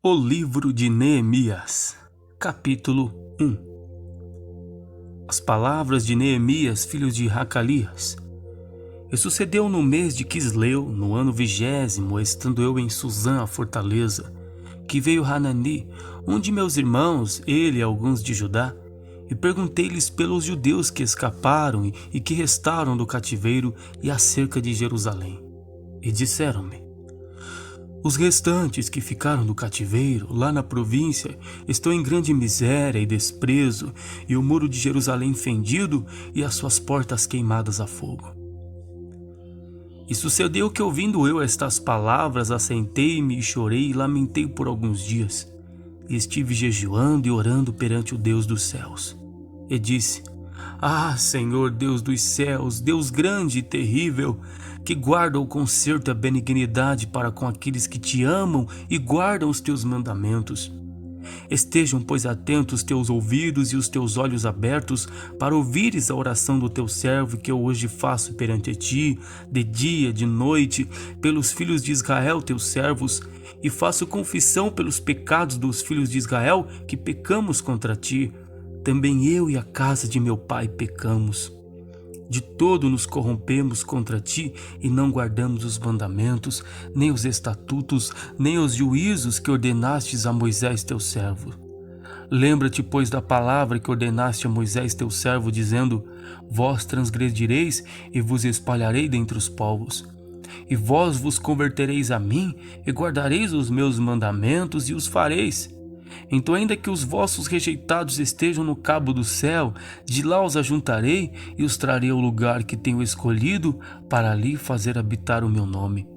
O livro de Neemias, capítulo 1. As palavras de Neemias, filho de Hacalias. E sucedeu no mês de Quisleu, no ano 20º, estando eu em Susã, a fortaleza, que veio Hanani, um de meus irmãos, ele e alguns de Judá, e perguntei-lhes pelos judeus que escaparam e que restaram do cativeiro e acerca de Jerusalém. E disseram-me: os restantes que ficaram do cativeiro, lá na província, estão em grande miséria e desprezo, e o muro de Jerusalém fendido e as suas portas queimadas a fogo. E sucedeu que, ouvindo eu estas palavras, assentei-me e chorei e lamentei por alguns dias, e estive jejuando e orando perante o Deus dos céus. E disse: ah, Senhor Deus dos céus, Deus grande e terrível, que guarda o conserto e a benignidade para com aqueles que te amam e guardam os teus mandamentos. Estejam, pois, atentos os teus ouvidos e os teus olhos abertos para ouvires a oração do teu servo que eu hoje faço perante ti, de dia, de noite, pelos filhos de Israel, teus servos, e faço confissão pelos pecados dos filhos de Israel que pecamos contra ti. Também eu e a casa de meu pai pecamos. De todo nos corrompemos contra ti e não guardamos os mandamentos, nem os estatutos, nem os juízos que ordenastes a Moisés teu servo. Lembra-te, pois, da palavra que ordenaste a Moisés teu servo, dizendo: vós transgredireis e vos espalharei dentre os povos. E vós vos convertereis a mim e guardareis os meus mandamentos e os fareis. Então, ainda que os vossos rejeitados estejam no cabo do céu, de lá os ajuntarei e os trarei ao lugar que tenho escolhido para ali fazer habitar o meu nome.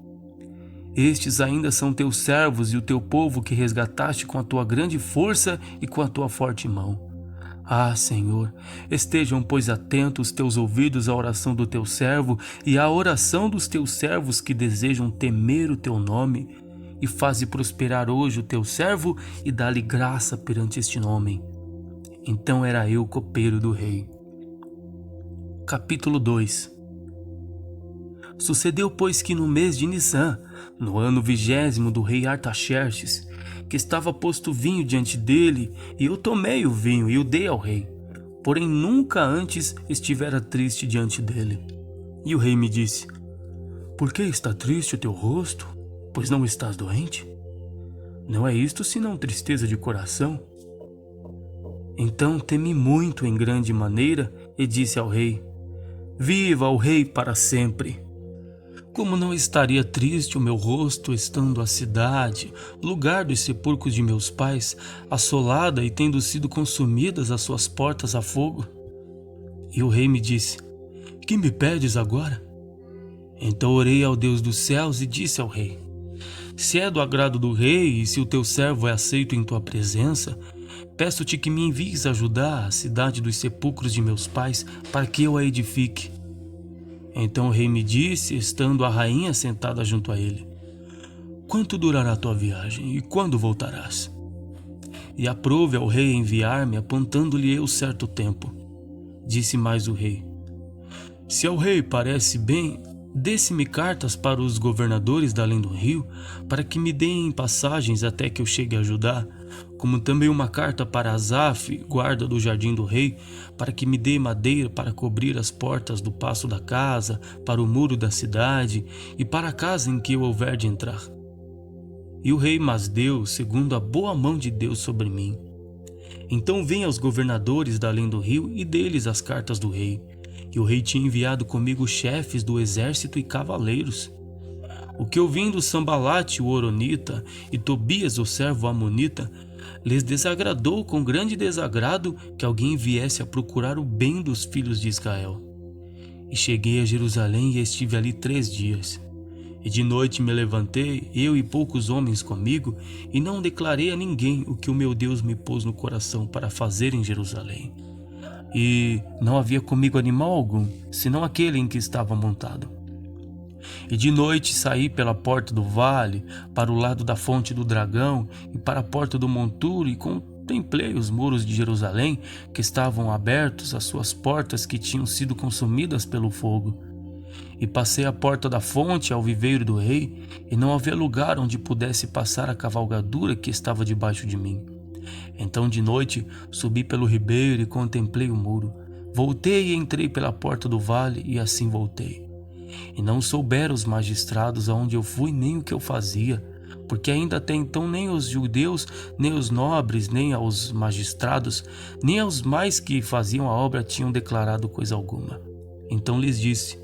Estes ainda são teus servos e o teu povo que resgataste com a tua grande força e com a tua forte mão. Ah, Senhor, estejam, pois, atentos os teus ouvidos à oração do teu servo e à oração dos teus servos que desejam temer o teu nome, e faze prosperar hoje o teu servo e dá-lhe graça perante este homem. Então era eu copeiro do rei. Capítulo 2. Sucedeu, pois, que no mês de Nisã, no ano 20º do rei Artaxerxes, que estava posto vinho diante dele, e eu tomei o vinho e o dei ao rei, porém nunca antes estivera triste diante dele. E o rei me disse: por que está triste o teu rosto? Pois não estás doente? Não é isto senão tristeza de coração? Então temi muito em grande maneira e disse ao rei: viva o rei para sempre! Como não estaria triste o meu rosto, estando a cidade, lugar dos sepulcros de meus pais, assolada e tendo sido consumidas as suas portas a fogo? E o rei me disse: que me pedes agora? Então orei ao Deus dos céus e disse ao rei: se é do agrado do rei e se o teu servo é aceito em tua presença, peço-te que me envies ajudar a cidade dos sepulcros de meus pais, para que eu a edifique. Então o rei me disse, estando a rainha sentada junto a ele: quanto durará a tua viagem e quando voltarás? E aprouve ao rei enviar-me, apontando-lhe eu certo tempo. Disse mais o rei: se ao rei parece bem, dê-se-me cartas para os governadores da além do rio, para que me deem passagens até que eu chegue a Judá, como também uma carta para Asaf, guarda do jardim do rei, para que me dê madeira para cobrir as portas do paço da casa, para o muro da cidade e para a casa em que eu houver de entrar. E o rei mas deu, segundo a boa mão de Deus sobre mim. Então vem aos governadores da além do rio e dê-lhes as cartas do rei. E o rei tinha enviado comigo chefes do exército e cavaleiros. O que ouvindo Sambalate o Horonita e Tobias o servo Amonita, lhes desagradou com grande desagrado que alguém viesse a procurar o bem dos filhos de Israel. E cheguei a Jerusalém e estive ali 3 dias. E de noite me levantei, eu e poucos homens comigo, e não declarei a ninguém o que o meu Deus me pôs no coração para fazer em Jerusalém. E não havia comigo animal algum, senão aquele em que estava montado. E de noite saí pela porta do vale, para o lado da fonte do dragão, e para a porta do monturo, e contemplei os muros de Jerusalém, que estavam abertos, as suas portas que tinham sido consumidas pelo fogo. E passei a porta da fonte ao viveiro do rei, e não havia lugar onde pudesse passar a cavalgadura que estava debaixo de mim. Então de noite subi pelo ribeiro e contemplei o muro. Voltei e entrei pela porta do vale, e assim voltei. E não souberam os magistrados aonde eu fui nem o que eu fazia, porque ainda até então nem os judeus, nem os nobres, nem aos magistrados, nem aos mais que faziam a obra tinham declarado coisa alguma. Então lhes disse: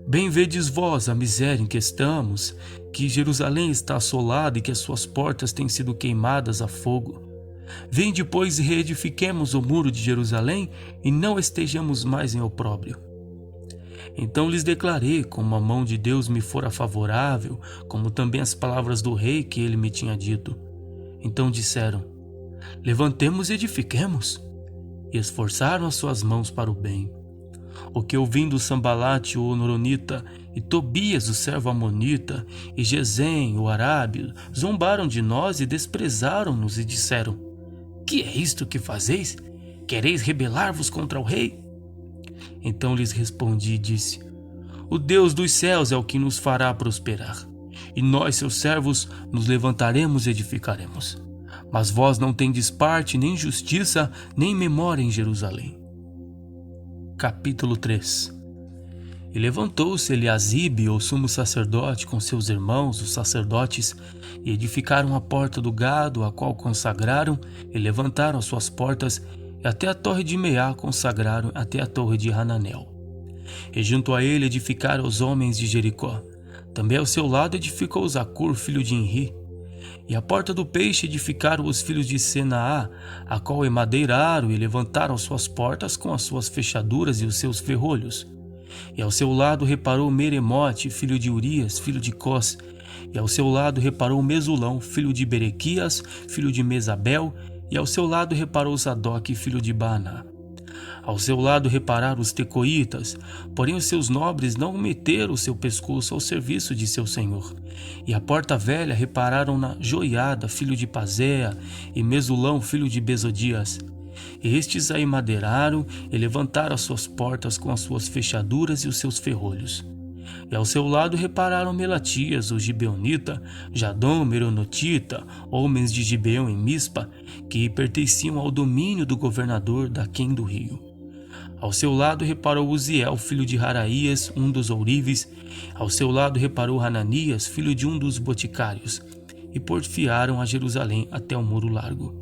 Bem vedes vós a miséria em que estamos, que Jerusalém está assolada e que as suas portas têm sido queimadas a fogo. Vinde, pois, e reedifiquemos o muro de Jerusalém, e não estejamos mais em opróbrio. Então lhes declarei como a mão de Deus me fora favorável, como também as palavras do rei que ele me tinha dito. Então disseram: Levantemos e edifiquemos. E esforçaram as suas mãos para o bem. O que ouvindo Sambalate, o Horonita, e Tobias, o servo amonita, e Gesem, o arábio, zombaram de nós e desprezaram-nos e disseram: Que é isto que fazeis? Quereis rebelar-vos contra o rei? Então lhes respondi e disse: O Deus dos céus é o que nos fará prosperar, e nós, seus servos, nos levantaremos e edificaremos. Mas vós não tendes parte, nem justiça, nem memória em Jerusalém. Capítulo 3. E levantou-se Eliasibe, o sumo sacerdote, com seus irmãos, os sacerdotes, e edificaram a porta do gado, a qual consagraram, e levantaram as suas portas, e até a torre de Meá consagraram, até a torre de Hananel. E junto a ele edificaram os homens de Jericó. Também ao seu lado edificou Zacur, filho de Enri. E a porta do peixe edificaram os filhos de Senaá, a qual emadeiraram e levantaram suas portas com as suas fechaduras e os seus ferrolhos. E ao seu lado reparou Meremote, filho de Urias, filho de Cós. E ao seu lado reparou Mesulão, filho de Berequias, filho de Mesabel. E ao seu lado reparou Zadok, filho de Baaná. Ao seu lado repararam os tecoitas, porém os seus nobres não meteram o seu pescoço ao serviço de seu senhor. E a porta velha repararam na Joiada, filho de Pazéa, e Mesulão, filho de Bezodias. E estes a emadeiraram e levantaram as suas portas com as suas fechaduras e os seus ferrolhos. E ao seu lado repararam Melatias, o gibeonita, Jadom, meronotita, homens de Gibeão e Mispa, que pertenciam ao domínio do governador Daquém do rio. Ao seu lado reparou Uziel, filho de Haraías, um dos ourives. Ao seu lado reparou Hananias, filho de um dos boticários. E porfiaram a Jerusalém até o muro largo.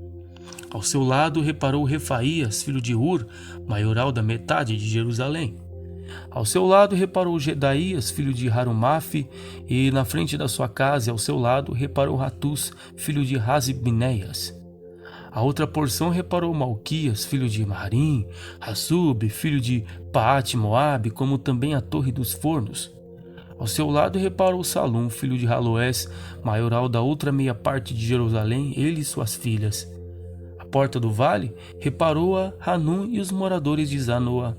Ao seu lado reparou Refaías, filho de Ur, maioral da metade de Jerusalém. Ao seu lado reparou Gedaías, filho de Harumaf, e na frente da sua casa, ao seu lado, reparou Ratus, filho de Razibneias. A outra porção reparou Malquias, filho de Marim, Hassub, filho de Paate-Moabe, como também a torre dos fornos. Ao seu lado reparou Salum, filho de Haloés, maioral da outra meia parte de Jerusalém, ele e suas filhas. A porta do vale reparou-a Hanum e os moradores de Zanoa.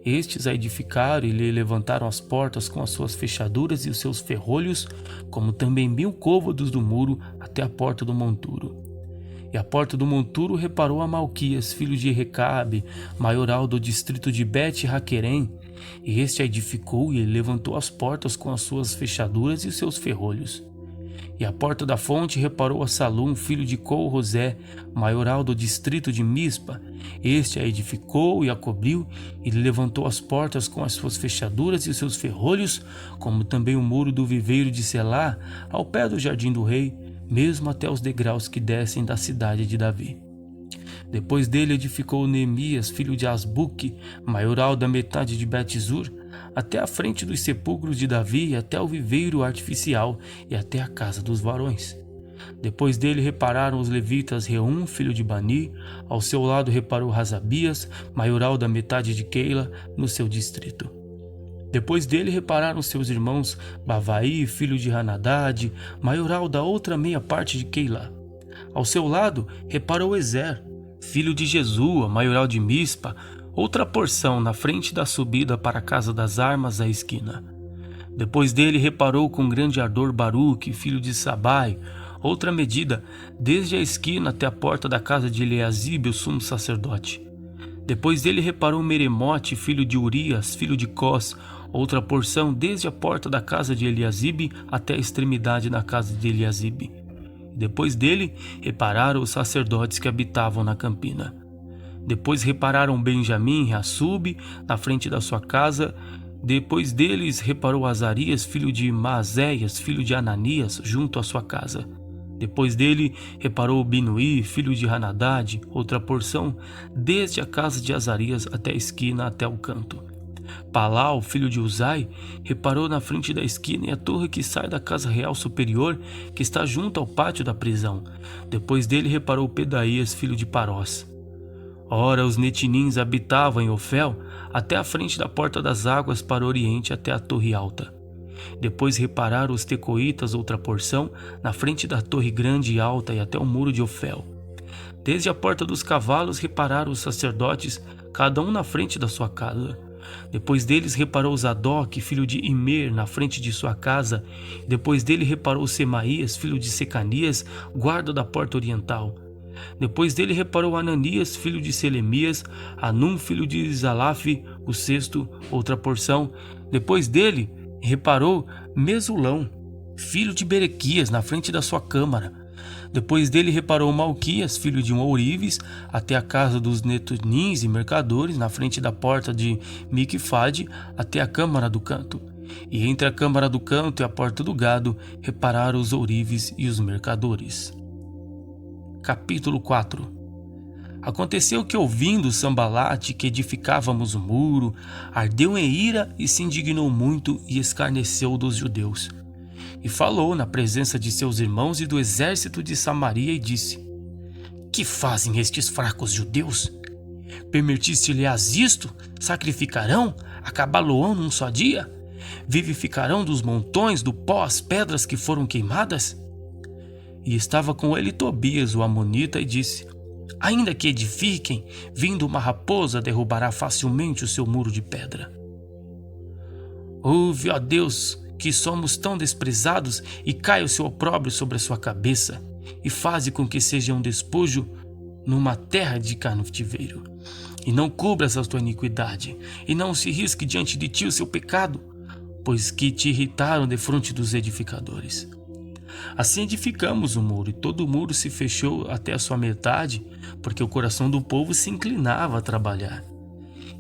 Estes a edificaram e lhe levantaram as portas com as suas fechaduras e os seus ferrolhos, como também 1000 côvados do muro até a porta do monturo. E a porta do monturo reparou a Malquias, filho de Recabe, maioral do distrito de Bet-Raquerém, e este a edificou e levantou as portas com as suas fechaduras e os seus ferrolhos. E a porta da fonte reparou a Salum, filho de Col-Rosé, maioral do distrito de Mispa. Este a edificou e a cobriu, e levantou as portas com as suas fechaduras e os seus ferrolhos, como também o muro do viveiro de Selá, ao pé do jardim do rei, mesmo até os degraus que descem da cidade de Davi. Depois dele edificou Neemias, filho de Asbuque, maioral da metade de Bet-Zur, até a frente dos sepulcros de Davi, até o viveiro artificial e até a casa dos varões. Depois dele repararam os levitas Reum, filho de Bani, ao seu lado reparou Razabias, maioral da metade de Keila, no seu distrito. Depois dele repararam seus irmãos Bavaí, filho de Hanadad, maioral da outra meia parte de Keila. Ao seu lado reparou Ezer, filho de Jesua, maioral de Mispa, outra porção na frente da subida para a casa das armas à esquina. Depois dele reparou com grande ardor Baruque, filho de Sabai, outra medida, desde a esquina até a porta da casa de Eliasibe, o sumo sacerdote. Depois dele reparou Meremote, filho de Urias, filho de Cós, outra porção desde a porta da casa de Eliasibe até a extremidade da casa de Eliasibe. Depois dele, repararam os sacerdotes que habitavam na campina. Depois repararam Benjamim e Assub na frente da sua casa. Depois deles reparou Azarias, filho de Maazéias, filho de Ananias, junto à sua casa. Depois dele reparou Binuí, filho de Hanadade, outra porção, desde a casa de Azarias até a esquina, até o canto. Palau, filho de Uzai, reparou na frente da esquina e a torre que sai da casa real superior, que está junto ao pátio da prisão. Depois dele reparou Pedaías, filho de Parós. Ora, os netinins habitavam em Ofel, até a frente da porta das águas para o oriente até a torre alta. Depois repararam os tecoitas outra porção, na frente da torre grande e alta e até o muro de Ofel. Desde a porta dos cavalos repararam os sacerdotes, cada um na frente da sua casa. Depois deles reparou Zadok, filho de Imer, na frente de sua casa. Depois dele reparou Semaías, filho de Secanias, guarda da porta oriental. Depois dele reparou Ananias, filho de Selemias, Anum, filho de Zalaf, o sexto, outra porção. Depois dele reparou Mesulão, filho de Berequias, na frente da sua câmara. Depois dele reparou Malquias, filho de Ourives, até a casa dos netunins e mercadores, na frente da porta de Miquifade, até a câmara do canto. E entre a câmara do canto e a porta do gado, repararam os ourives e os mercadores. Capítulo 4. Aconteceu que, ouvindo Sambalate que edificávamos o muro, ardeu em ira e se indignou muito e escarneceu dos judeus. E falou na presença de seus irmãos e do exército de Samaria e disse: Que fazem estes fracos judeus? Permitiste-lhes isto? Sacrificarão? Acabá-lo-ão num só dia? Vivificarão dos montões do pó as pedras que foram queimadas? E estava com ele Tobias, o amonita, e disse: Ainda que edifiquem, vindo uma raposa derrubará facilmente o seu muro de pedra. Ouve, ó Deus, que somos tão desprezados, e caia o seu opróbrio sobre a sua cabeça, e faze com que seja um despojo numa terra de cativeiro. E não cubras a tua iniquidade, e não se risque diante de ti o seu pecado, pois que te irritaram defronte dos edificadores. Assim edificamos o muro, e todo o muro se fechou até a sua metade, porque o coração do povo se inclinava a trabalhar.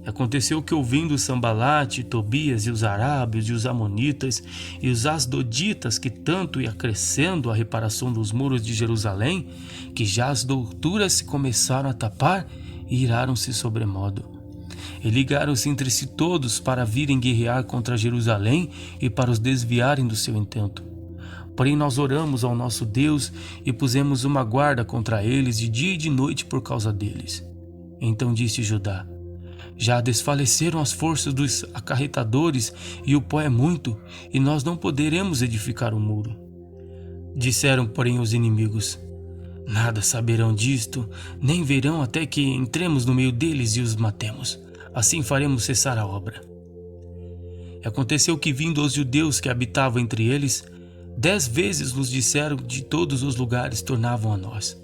E aconteceu que, ouvindo Sambalate, Tobias e os arábios e os amonitas e os asdoditas que tanto ia crescendo a reparação dos muros de Jerusalém, que já as douturas se começaram a tapar, e iraram-se sobremodo. E ligaram-se entre si todos para virem guerrear contra Jerusalém e para os desviarem do seu intento. Porém nós oramos ao nosso Deus e pusemos uma guarda contra eles de dia e de noite por causa deles. Então disse Judá: Já desfaleceram as forças dos acarretadores e o pó é muito, e nós não poderemos edificar o muro. Disseram, porém, os inimigos: Nada saberão disto, nem verão até que entremos no meio deles e os matemos. Assim faremos cessar a obra. E aconteceu que, vindo os judeus que habitavam entre eles, 10 vezes nos disseram de todos os lugares tornavam a nós.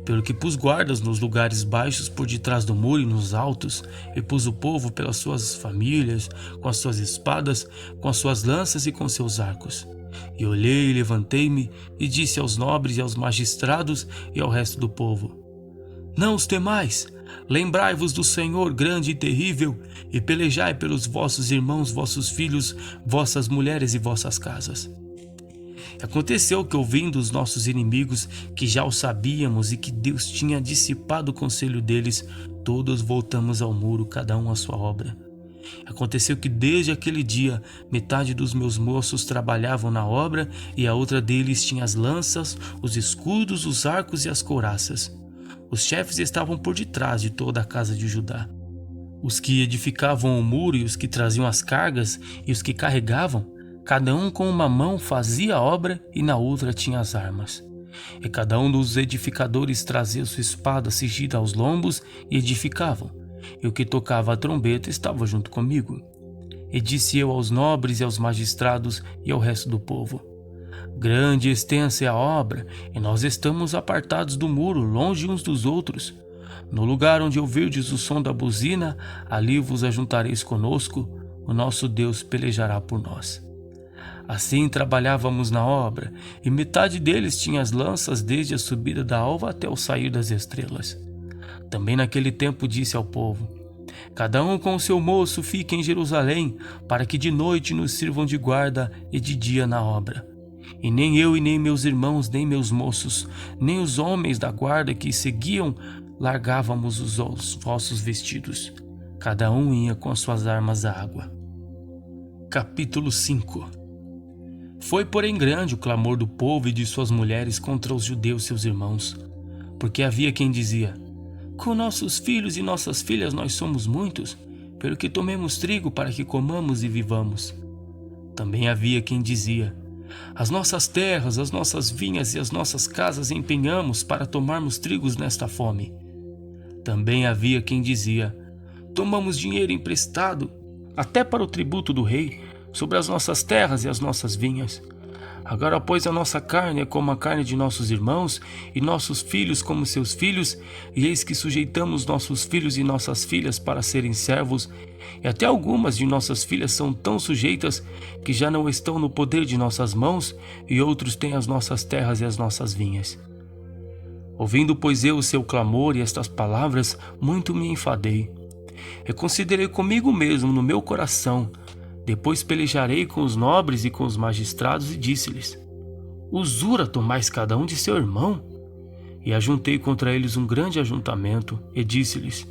Pelo que pus guardas nos lugares baixos por detrás do muro e nos altos, e pus o povo pelas suas famílias, com as suas espadas, com as suas lanças e com seus arcos. E olhei e levantei-me, e disse aos nobres e aos magistrados e ao resto do povo: Não os temais, lembrai-vos do Senhor grande e terrível, e pelejai pelos vossos irmãos, vossos filhos, vossas mulheres e vossas casas. Aconteceu que, ouvindo os nossos inimigos, que já o sabíamos e que Deus tinha dissipado o conselho deles, todos voltamos ao muro, cada um à sua obra. Aconteceu que desde aquele dia, metade dos meus moços trabalhavam na obra e a outra deles tinha as lanças, os escudos, os arcos e as couraças. Os chefes estavam por detrás de toda a casa de Judá. Os que edificavam o muro e os que traziam as cargas e os que carregavam, cada um com uma mão fazia a obra e na outra tinha as armas. E cada um dos edificadores trazia sua espada cingida aos lombos e edificavam. E o que tocava a trombeta estava junto comigo. E disse eu aos nobres e aos magistrados e ao resto do povo: Grande e extensa é a obra, e nós estamos apartados do muro, longe uns dos outros. No lugar onde ouvirdes o som da buzina, ali vos ajuntareis conosco. o nosso Deus pelejará por nós. Assim trabalhávamos na obra, e metade deles tinha as lanças desde a subida da alva até o sair das estrelas. Também naquele tempo disse ao povo: cada um com o seu moço fique em Jerusalém, para que de noite nos sirvam de guarda e de dia na obra. E nem eu e nem meus irmãos, nem meus moços, nem os homens da guarda que seguiam, largávamos os vossos vestidos. Cada um ia com as suas armas à água. Capítulo 5. Foi, porém, grande o clamor do povo e de suas mulheres contra os judeus seus irmãos, porque havia quem dizia: com nossos filhos e nossas filhas nós somos muitos, pelo que tomemos trigo para que comamos e vivamos. Também havia quem dizia: as nossas terras, as nossas vinhas e as nossas casas empenhamos para tomarmos trigos nesta fome. Também havia quem dizia: tomamos dinheiro emprestado, até para o tributo do rei, sobre as nossas terras e as nossas vinhas. Agora, pois, a nossa carne é como a carne de nossos irmãos, e nossos filhos como seus filhos, e eis que sujeitamos nossos filhos e nossas filhas para serem servos, e até algumas de nossas filhas são tão sujeitas que já não estão no poder de nossas mãos, e outros têm as nossas terras e as nossas vinhas. Ouvindo, pois, eu o seu clamor e estas palavras, muito me enfadei. Reconsiderei comigo mesmo no meu coração. Depois pelejarei com os nobres e com os magistrados e disse-lhes: usura tomais cada um de seu irmão? E ajuntei contra eles um grande ajuntamento e disse-lhes: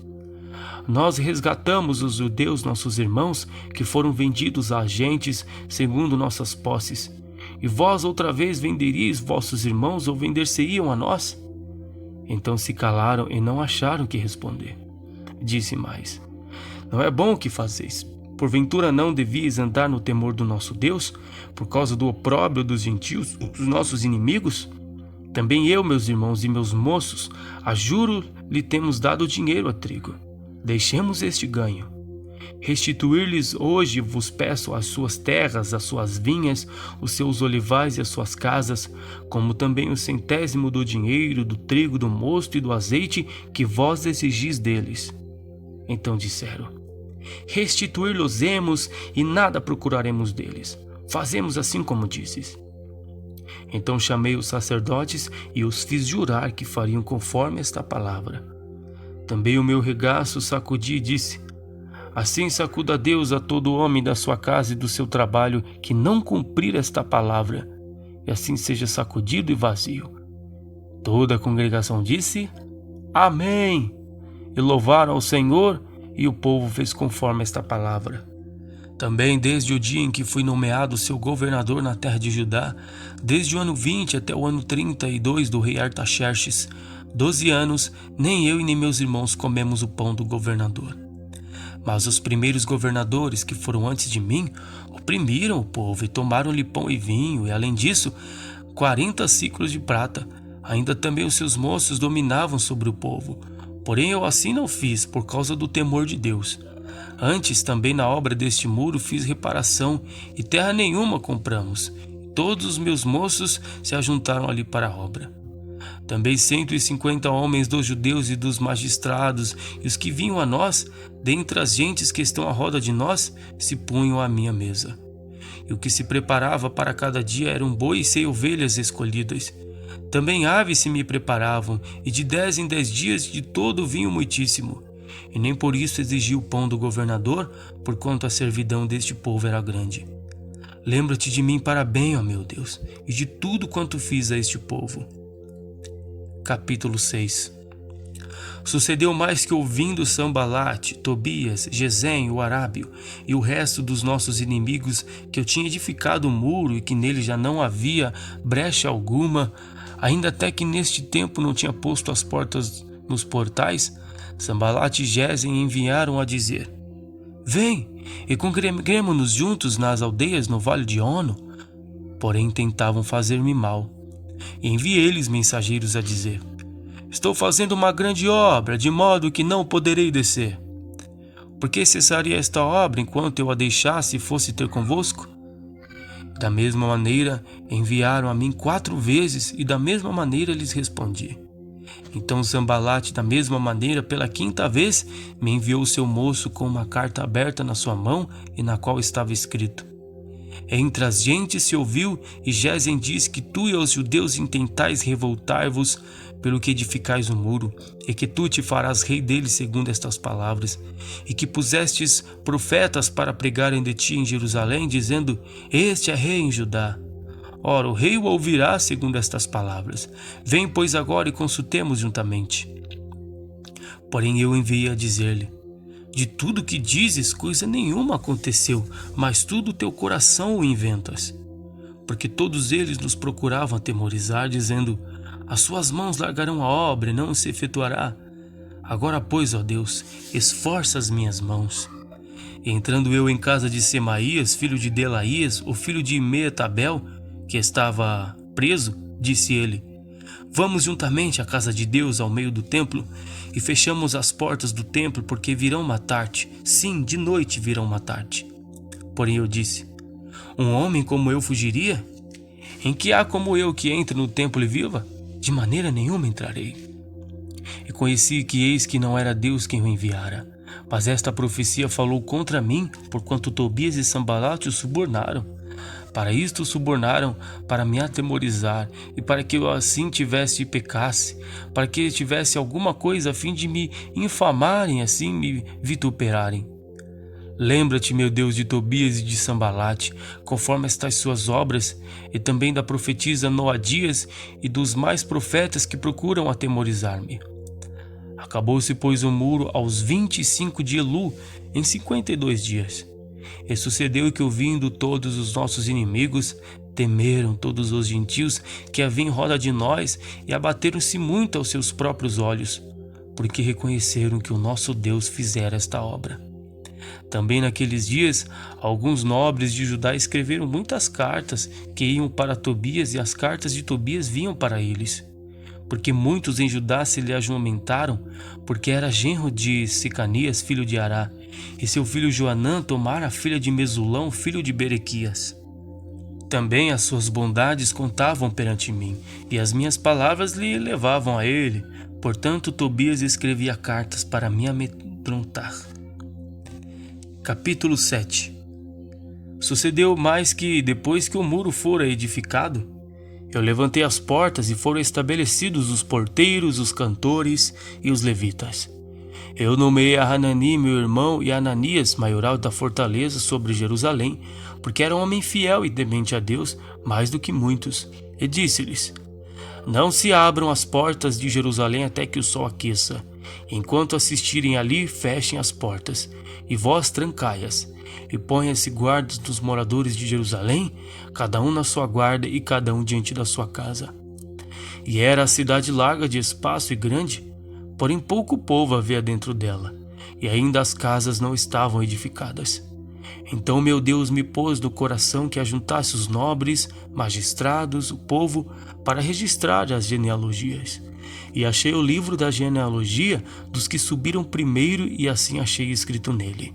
nós resgatamos os judeus nossos irmãos que foram vendidos a agentes segundo nossas posses. E vós outra vez venderíeis vossos irmãos ou vender-se-iam a nós? Então se calaram e não acharam que responder. Disse mais: não é bom o que fazeis. Porventura não devíeis andar no temor do nosso Deus, por causa do opróbrio dos gentios, dos nossos inimigos? Também eu, meus irmãos e meus moços, a juro lhe temos dado dinheiro a trigo. Deixemos este ganho. Restituir-lhes hoje vos peço as suas terras, as suas vinhas, os seus olivais e as suas casas, como também o 100º do dinheiro, do trigo, do mosto e do azeite que vós exigis deles. Então disseram: restituir-los-emos e nada procuraremos deles. Fazemos assim como dizes. Então chamei os sacerdotes e os fiz jurar que fariam conforme esta palavra. Também o meu regaço sacudi e disse: assim sacuda Deus a todo homem da sua casa e do seu trabalho que não cumprir esta palavra, e assim seja sacudido e vazio. Toda a congregação disse: amém, e louvaram ao Senhor. E o povo fez conforme esta palavra. Também desde o dia em que fui nomeado seu governador na terra de Judá, desde o ano 20 até o ano 32 do rei Artaxerxes, 12 anos, nem eu e nem meus irmãos comemos o pão do governador. Mas os primeiros governadores que foram antes de mim oprimiram o povo e tomaram-lhe pão e vinho, e além disso, 40 ciclos de prata. Ainda também os seus moços dominavam sobre o povo. Porém eu assim não fiz, por causa do temor de Deus. Antes também na obra deste muro fiz reparação, e terra nenhuma compramos. Todos os meus moços se ajuntaram ali para a obra. Também 150 homens dos judeus e dos magistrados, e os que vinham a nós, dentre as gentes que estão à roda de nós, se punham à minha mesa. E o que se preparava para cada dia eram bois e ovelhas escolhidas. Também aves se me preparavam, e de 10 em 10 dias de todo o vinho muitíssimo. E nem por isso exigi o pão do governador, porquanto a servidão deste povo era grande. Lembra-te de mim para bem, ó meu Deus, e de tudo quanto fiz a este povo. Capítulo 6. Sucedeu mais que, ouvindo Sambalate, Tobias, Gesem, o arábio, e o resto dos nossos inimigos, que eu tinha edificado o muro e que nele já não havia brecha alguma, ainda até que neste tempo não tinha posto as portas nos portais, Sambalate e Gesem enviaram a dizer: vem, e congreguemo-nos juntos nas aldeias no vale de Ono. Porém tentavam fazer-me mal. E enviei-lhes mensageiros a dizer: estou fazendo uma grande obra, de modo que não poderei descer. Por que cessaria esta obra enquanto eu a deixasse e fosse ter convosco? Da mesma maneira enviaram a mim 4 vezes, e da mesma maneira lhes respondi. Então Sanbalate, da mesma maneira, pela 5ª vez, me enviou o seu moço com uma carta aberta na sua mão e na qual estava escrito: entre as gentes se ouviu, e Gesem diz que tu e os judeus intentais revoltar-vos pelo que edificais o muro, e que tu te farás rei deles segundo estas palavras, e que pusestes profetas para pregarem de ti em Jerusalém, dizendo: este é rei em Judá. Ora, o rei o ouvirá segundo estas palavras. Vem, pois, agora e consultemos juntamente. Porém eu enviei a dizer-lhe: de tudo que dizes, coisa nenhuma aconteceu, mas tudo teu coração o inventas. Porque todos eles nos procuravam atemorizar, dizendo: as suas mãos largarão a obra e não se efetuará. Agora, pois, ó Deus, esforça as minhas mãos. E entrando eu em casa de Semaías, filho de Delaías, o filho de Meetabel, que estava preso, disse ele: vamos juntamente à casa de Deus ao meio do templo, e fechamos as portas do templo, porque virão matar-te. Sim, de noite virão matar-te. Porém eu disse: um homem como eu fugiria? Em que há como eu que entre no templo e viva? De maneira nenhuma entrarei. E conheci que eis que não era Deus quem o enviara, mas esta profecia falou contra mim, porquanto Tobias e Sanbalate o subornaram. Para isto o subornaram, para me atemorizar, e para que eu assim tivesse e pecasse, para que ele tivesse alguma coisa a fim de me infamarem, assim me vituperarem. Lembra-te, meu Deus, de Tobias e de Sanbalate, conforme estas suas obras, e também da profetisa Noadias e dos mais profetas que procuram atemorizar-me. Acabou-se, pois, o muro aos 25 de Elu, em 52 dias. E sucedeu que, ouvindo todos os nossos inimigos, temeram todos os gentios que haviam em roda de nós e abateram-se muito aos seus próprios olhos, porque reconheceram que o nosso Deus fizera esta obra. Também naqueles dias, alguns nobres de Judá escreveram muitas cartas que iam para Tobias, e as cartas de Tobias vinham para eles. Porque muitos em Judá se lhe ajumentaram, porque era genro de Secanias, filho de Ará, e seu filho Joanã tomara a filha de Mesulão, filho de Berequias. Também as suas bondades contavam perante mim, e as minhas palavras lhe levavam a ele. Portanto, Tobias escrevia cartas para me amedrontar. Capítulo 7. Sucedeu mais que, depois que o muro fora edificado, eu levantei as portas e foram estabelecidos os porteiros, os cantores e os levitas. Eu nomeei a Hanani, meu irmão, e a Ananias, maioral da fortaleza sobre Jerusalém, porque era um homem fiel e temente a Deus, mais do que muitos. E disse-lhes: não se abram as portas de Jerusalém até que o sol aqueça. Enquanto assistirem ali, fechem as portas, e vós trancai-as. E ponha-se guardas dos moradores de Jerusalém, cada um na sua guarda e cada um diante da sua casa. E era a cidade larga de espaço e grande, porém pouco povo havia dentro dela, e ainda as casas não estavam edificadas. Então meu Deus me pôs no coração que ajuntasse os nobres, magistrados, o povo, para registrar as genealogias. E achei o livro da genealogia dos que subiram primeiro, e assim achei escrito nele: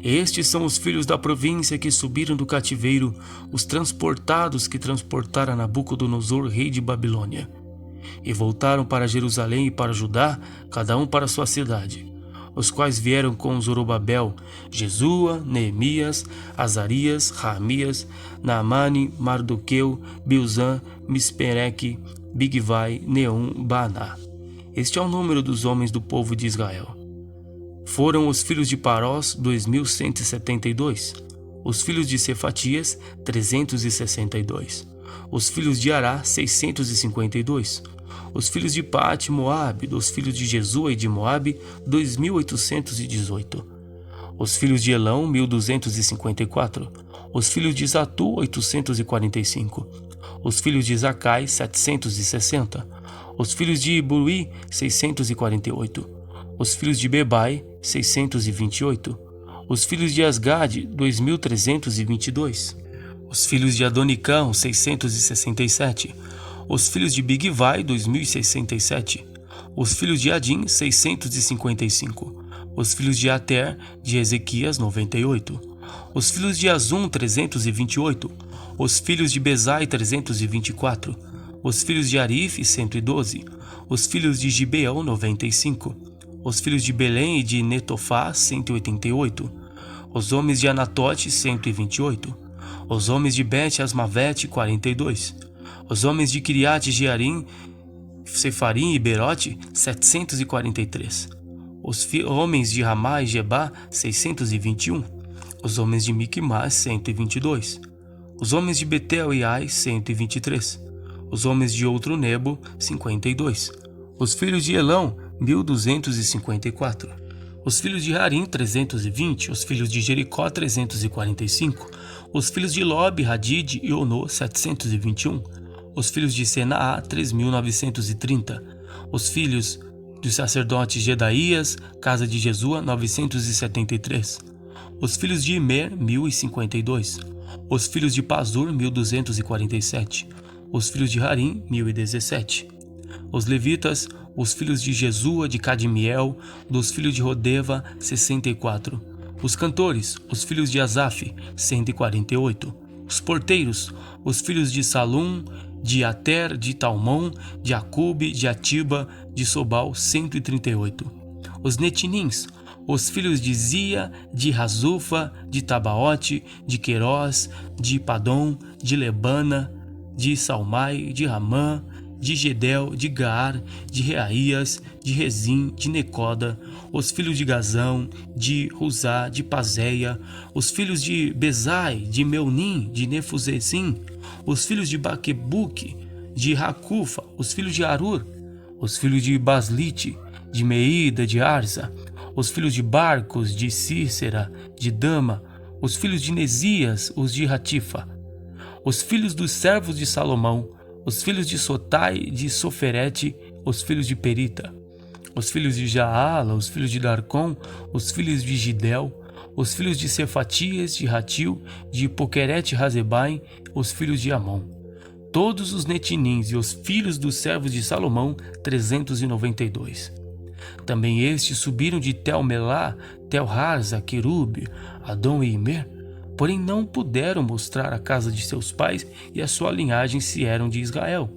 estes são os filhos da província que subiram do cativeiro, os transportados que transportaram Nabucodonosor, rei de Babilônia. E voltaram para Jerusalém e para Judá, cada um para sua cidade. Os quais vieram com Zorobabel, Jesua, Neemias, Azarias, Raamias, Naamani, Mardoqueu, Bilzã, Mispereque, Bigvai, Neum, Baaná. Este é o número dos homens do povo de Israel. Foram os filhos de Parós, 2.172. Os filhos de Cefatias, 362. Os filhos de Ará, 652. Os filhos de Paate, Moabe, dos filhos de Jesua e de Moabe, 2.818. Os filhos de Elão, 1.254. Os filhos de Zatu, 845. Os filhos de Zacai, 760. Os filhos de Ibuí, 648. Os filhos de Bebai, 628. Os filhos de Asgade, 2.322. Os filhos de Adonicão, 667. Os filhos de Bigvai, 2.067. Os filhos de Adim, 655. Os filhos de Ater, de Ezequias, 98. Os filhos de Azum, 328. Os filhos de Bezai, 324. Os filhos de Arife, 112. Os filhos de Gibeão, 95. Os filhos de Belém e de Netofá, 188. Os homens de Anatote, 128. Os homens de Bet-Asmavete, 42. Os homens de Kiriate Jearim, Sefarim e Berote, 743. Os homens de Ramá e Gebá, 621. Os homens de Miquimás, 122. Os homens de Betel e Ai, 123. Os homens de outro Nebo, 52. Os filhos de Elão, 1254. Os filhos de Harim, 320. Os filhos de Jericó, 345. Os filhos de Lobe, Hadid e Onô, 721. Os filhos de Senaá, 3930. Os filhos dos sacerdotes Jedaías, casa de Jesua, 973. Os filhos de Imer, 1052. Os filhos de Pazur, 1247. Os filhos de Harim, 1017. Os levitas, os filhos de Jesua, de Cadmiel, dos filhos de Rodeva, 64. Os cantores, os filhos de Asaf, 148. Os porteiros, os filhos de Salum, de Ater, de Talmon, de Acube, de Atiba, de Sobal, 138. Os netinins, os filhos de Zia, de Razufa, de Tabaote, de Querós, de Padom, de Lebana, de Salmai, de Ramã, de Gedel, de Gaar, de Reaías, de Rezim, de Necoda, os filhos de Gazão, de Ruzá, de Pazéia, os filhos de Bezai, de Meunim, de Nefuzezim, os filhos de Baquebuque, de Racufa, os filhos de Arur, os filhos de Baslite, de Meida, de Arza, os filhos de Barcos, de Cícera, de Dama, os filhos de Nesias, os de Ratifa, os filhos dos servos de Salomão, os filhos de Sotai, de Soferete, os filhos de Perita, os filhos de Jaala, os filhos de Darcom, os filhos de Gidel, os filhos de Cefatias, de Ratil, de Poquerete Razebaim, os filhos de Amon. Todos os netinins e os filhos dos servos de Salomão, 392. Também estes subiram de Tel-Melá, Tel-Harza, Querube, Adom e Imer, porém não puderam mostrar a casa de seus pais e a sua linhagem se eram de Israel.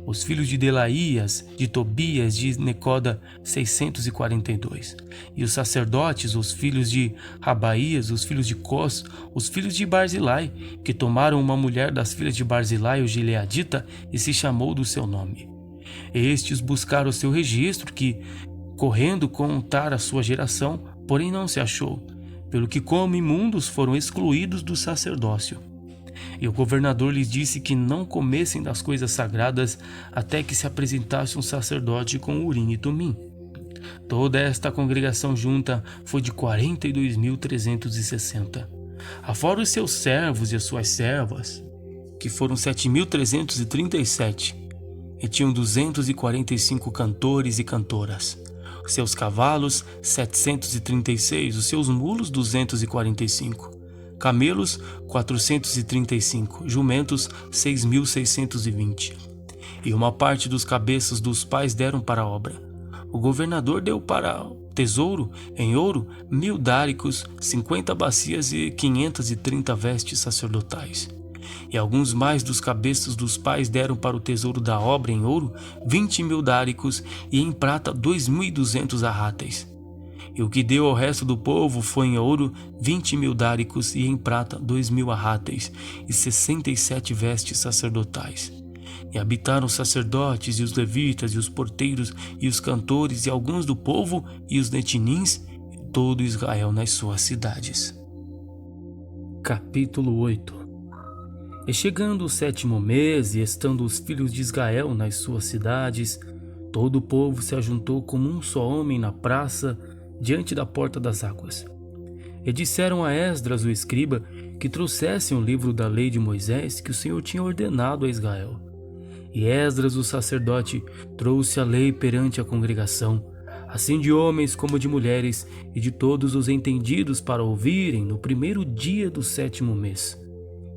Os filhos de Delaías, de Tobias, de Necoda, 642. E os sacerdotes, os filhos de Rabaías, os filhos de Cós, os filhos de Barzilai, que tomaram uma mulher das filhas de Barzilai, o Gileadita, e se chamou do seu nome. Estes buscaram o seu registro, que, correndo contar a sua geração, porém não se achou, pelo que como imundos foram excluídos do sacerdócio. E o governador lhes disse que não comessem das coisas sagradas até que se apresentasse um sacerdote com Urim e Tumim. Toda esta congregação junta foi de 42.360. Afora os seus servos e as suas servas, que foram 7.337, e tinham 245 cantores e cantoras. Os seus cavalos, 736, os seus mulos, 245. Camelos, 435, jumentos, 6.620. E uma parte dos cabeças dos pais deram para a obra. O governador deu para o tesouro, em ouro, 1.000 dáricos, 50 bacias e 530 vestes sacerdotais. E alguns mais dos cabeças dos pais deram para o tesouro da obra em ouro 20.000 dáricos e em prata 2.200 arráteis. E o que deu ao resto do povo foi em ouro 20.000 dáricos e em prata 2.000 arráteis e 67 vestes sacerdotais. E habitaram os sacerdotes e os levitas e os porteiros e os cantores e alguns do povo e os netinins e todo Israel nas suas cidades. Capítulo 8. E chegando o 7º mês, e estando os filhos de Israel nas suas cidades, todo o povo se ajuntou como um só homem na praça, diante da porta das águas. E disseram a Esdras, o escriba, que trouxessem o livro da lei de Moisés que o Senhor tinha ordenado a Israel. E Esdras, o sacerdote, trouxe a lei perante a congregação, assim de homens como de mulheres, e de todos os entendidos para ouvirem no primeiro dia do 7º mês.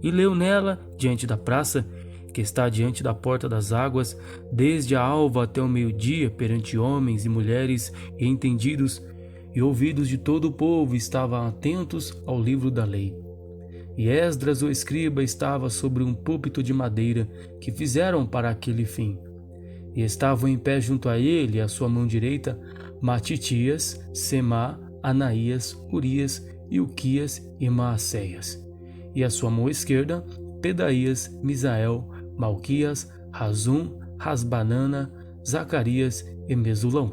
E leu nela, diante da praça, que está diante da porta das águas, desde a alva até o meio-dia, perante homens e mulheres e entendidos, e ouvidos de todo o povo estavam atentos ao livro da lei. E Esdras o escriba estava sobre um púlpito de madeira que fizeram para aquele fim. E estavam em pé junto a ele, à sua mão direita, Matitias, Semá, Anaías, Urias, Ilquias e Maacéias. E à sua mão esquerda, Pedaías, Misael, Malquias, Razum, Rasbanana, Zacarias e Mesulão.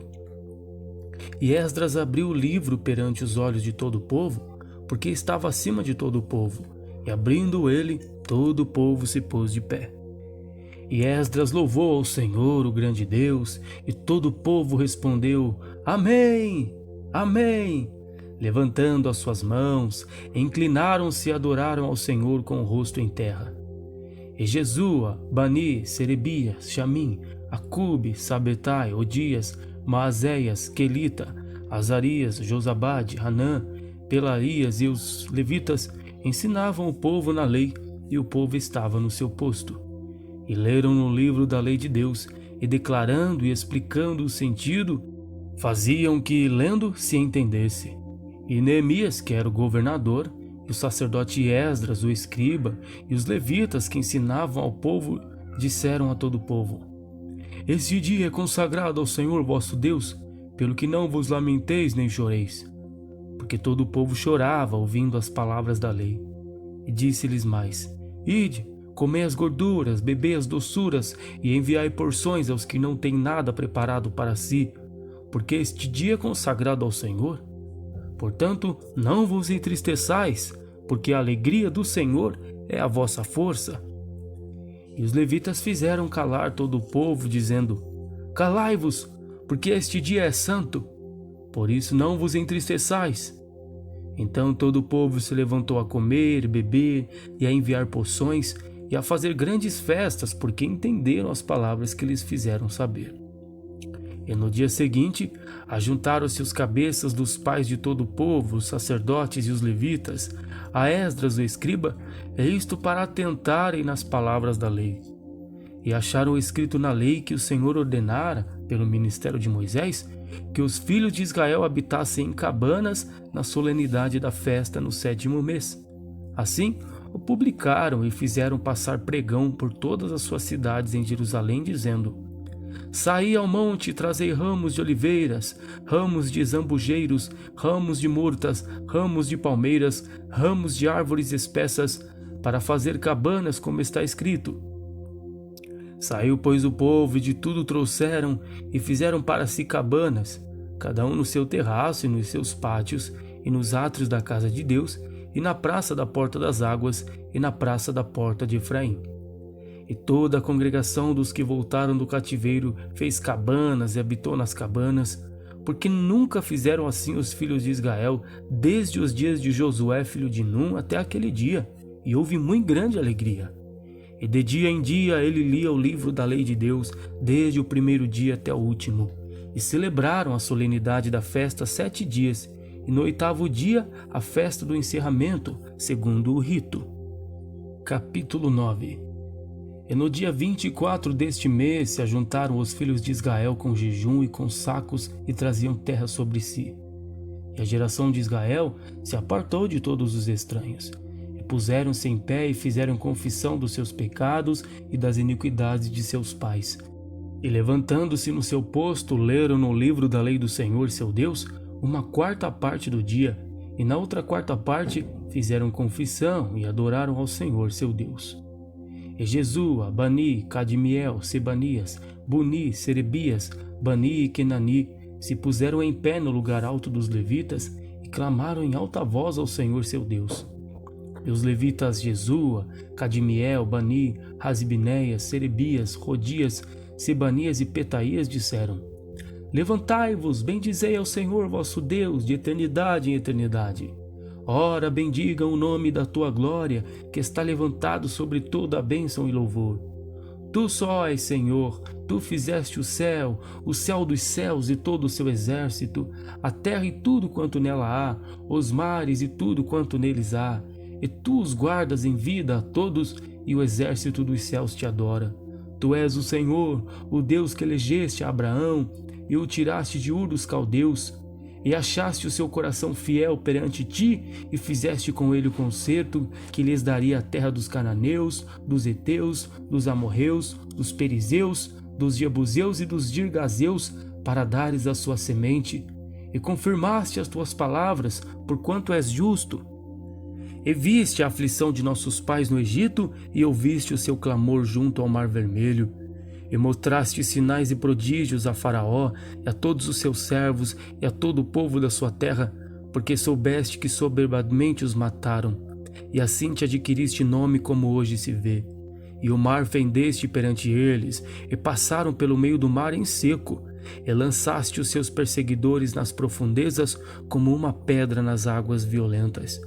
E Esdras abriu o livro perante os olhos de todo o povo, porque estava acima de todo o povo, e abrindo ele, todo o povo se pôs de pé. E Esdras louvou ao Senhor, o grande Deus, e todo o povo respondeu: Amém! Amém! Levantando as suas mãos, inclinaram-se e adoraram ao Senhor com o rosto em terra. E Jesua, Bani, Serebias, Chamim, Acube, Sabetai, Odias, Maazéias, Quelita, Azarias, Josabade, Hanã, Pelarias e os levitas ensinavam o povo na lei, e o povo estava no seu posto. E leram no livro da lei de Deus, e declarando e explicando o sentido, faziam que, lendo, se entendesse. E Neemias, que era o governador, e o sacerdote Esdras, o escriba, e os levitas que ensinavam ao povo, disseram a todo o povo: Este dia é consagrado ao Senhor vosso Deus, pelo que não vos lamenteis nem choreis. Porque todo o povo chorava ouvindo as palavras da lei. E disse-lhes mais: Ide, comei as gorduras, bebei as doçuras, e enviai porções aos que não têm nada preparado para si, porque este dia é consagrado ao Senhor. Portanto, não vos entristeçais, porque a alegria do Senhor é a vossa força. E os levitas fizeram calar todo o povo, dizendo: Calai-vos, porque este dia é santo, por isso não vos entristeçais. Então todo o povo se levantou a comer, beber e a enviar porções e a fazer grandes festas, porque entenderam as palavras que lhes fizeram saber. E no dia seguinte, ajuntaram-se os cabeças dos pais de todo o povo, os sacerdotes e os levitas, a Esdras o escriba, e isto para atentarem nas palavras da lei. E acharam escrito na lei que o Senhor ordenara, pelo ministério de Moisés, que os filhos de Israel habitassem em cabanas na solenidade da festa no 7º mês. Assim, o publicaram e fizeram passar pregão por todas as suas cidades em Jerusalém, dizendo: Saí ao monte e trazei ramos de oliveiras, ramos de zambujeiros, ramos de murtas, ramos de palmeiras, ramos de árvores espessas, para fazer cabanas, como está escrito. Saiu, pois, o povo e de tudo trouxeram e fizeram para si cabanas, cada um no seu terraço e nos seus pátios, e nos átrios da casa de Deus, e na praça da porta das águas, e na praça da porta de Efraim. E toda a congregação dos que voltaram do cativeiro fez cabanas e habitou nas cabanas, porque nunca fizeram assim os filhos de Israel, desde os dias de Josué, filho de Num, até aquele dia, e houve muito grande alegria. E de dia em dia ele lia o livro da lei de Deus, desde o primeiro dia até o último. E celebraram a solenidade da festa 7 dias, e no 8º dia a festa do encerramento, segundo o rito. Capítulo 9. E no dia 24 deste mês se ajuntaram os filhos de Israel com jejum e com sacos e traziam terra sobre si. E a geração de Israel se apartou de todos os estranhos. Puseram-se em pé e fizeram confissão dos seus pecados e das iniquidades de seus pais. E levantando-se no seu posto, leram no livro da lei do Senhor, seu Deus, 1/4 parte do dia, e na outra 4ª parte fizeram confissão e adoraram ao Senhor, seu Deus. E Jesua, Bani, Cadmiel, Sebanias, Buni, Serebias, Bani e Kenani se puseram em pé no lugar alto dos levitas e clamaram em alta voz ao Senhor, seu Deus. E os levitas Jesua, Cadmiel, Bani, Rasibneias, Serebias, Rodias, Sebanias e Petaías disseram: Levantai-vos, bendizei ao Senhor vosso Deus de eternidade em eternidade. Ora, bendigam o nome da tua glória, que está levantado sobre toda a bênção e louvor. Tu só és Senhor, tu fizeste o céu dos céus e todo o seu exército, a terra e tudo quanto nela há, os mares e tudo quanto neles há. E tu os guardas em vida a todos, e o exército dos céus te adora. Tu és o Senhor, o Deus que elegeste a Abraão, e o tiraste de Ur dos Caldeus, e achaste o seu coração fiel perante ti, e fizeste com ele o concerto que lhes daria a terra dos cananeus, dos heteus, dos amorreus, dos perizeus, dos jebuseus e dos girgazeus, para dares a sua semente, e confirmaste as tuas palavras, porquanto és justo. E viste a aflição de nossos pais no Egito, e ouviste o seu clamor junto ao Mar Vermelho. E mostraste sinais e prodígios a Faraó, e a todos os seus servos, e a todo o povo da sua terra, porque soubeste que soberbamente os mataram, e assim te adquiriste nome como hoje se vê. E o mar fendeste perante eles, e passaram pelo meio do mar em seco, e lançaste os seus perseguidores nas profundezas como uma pedra nas águas violentas.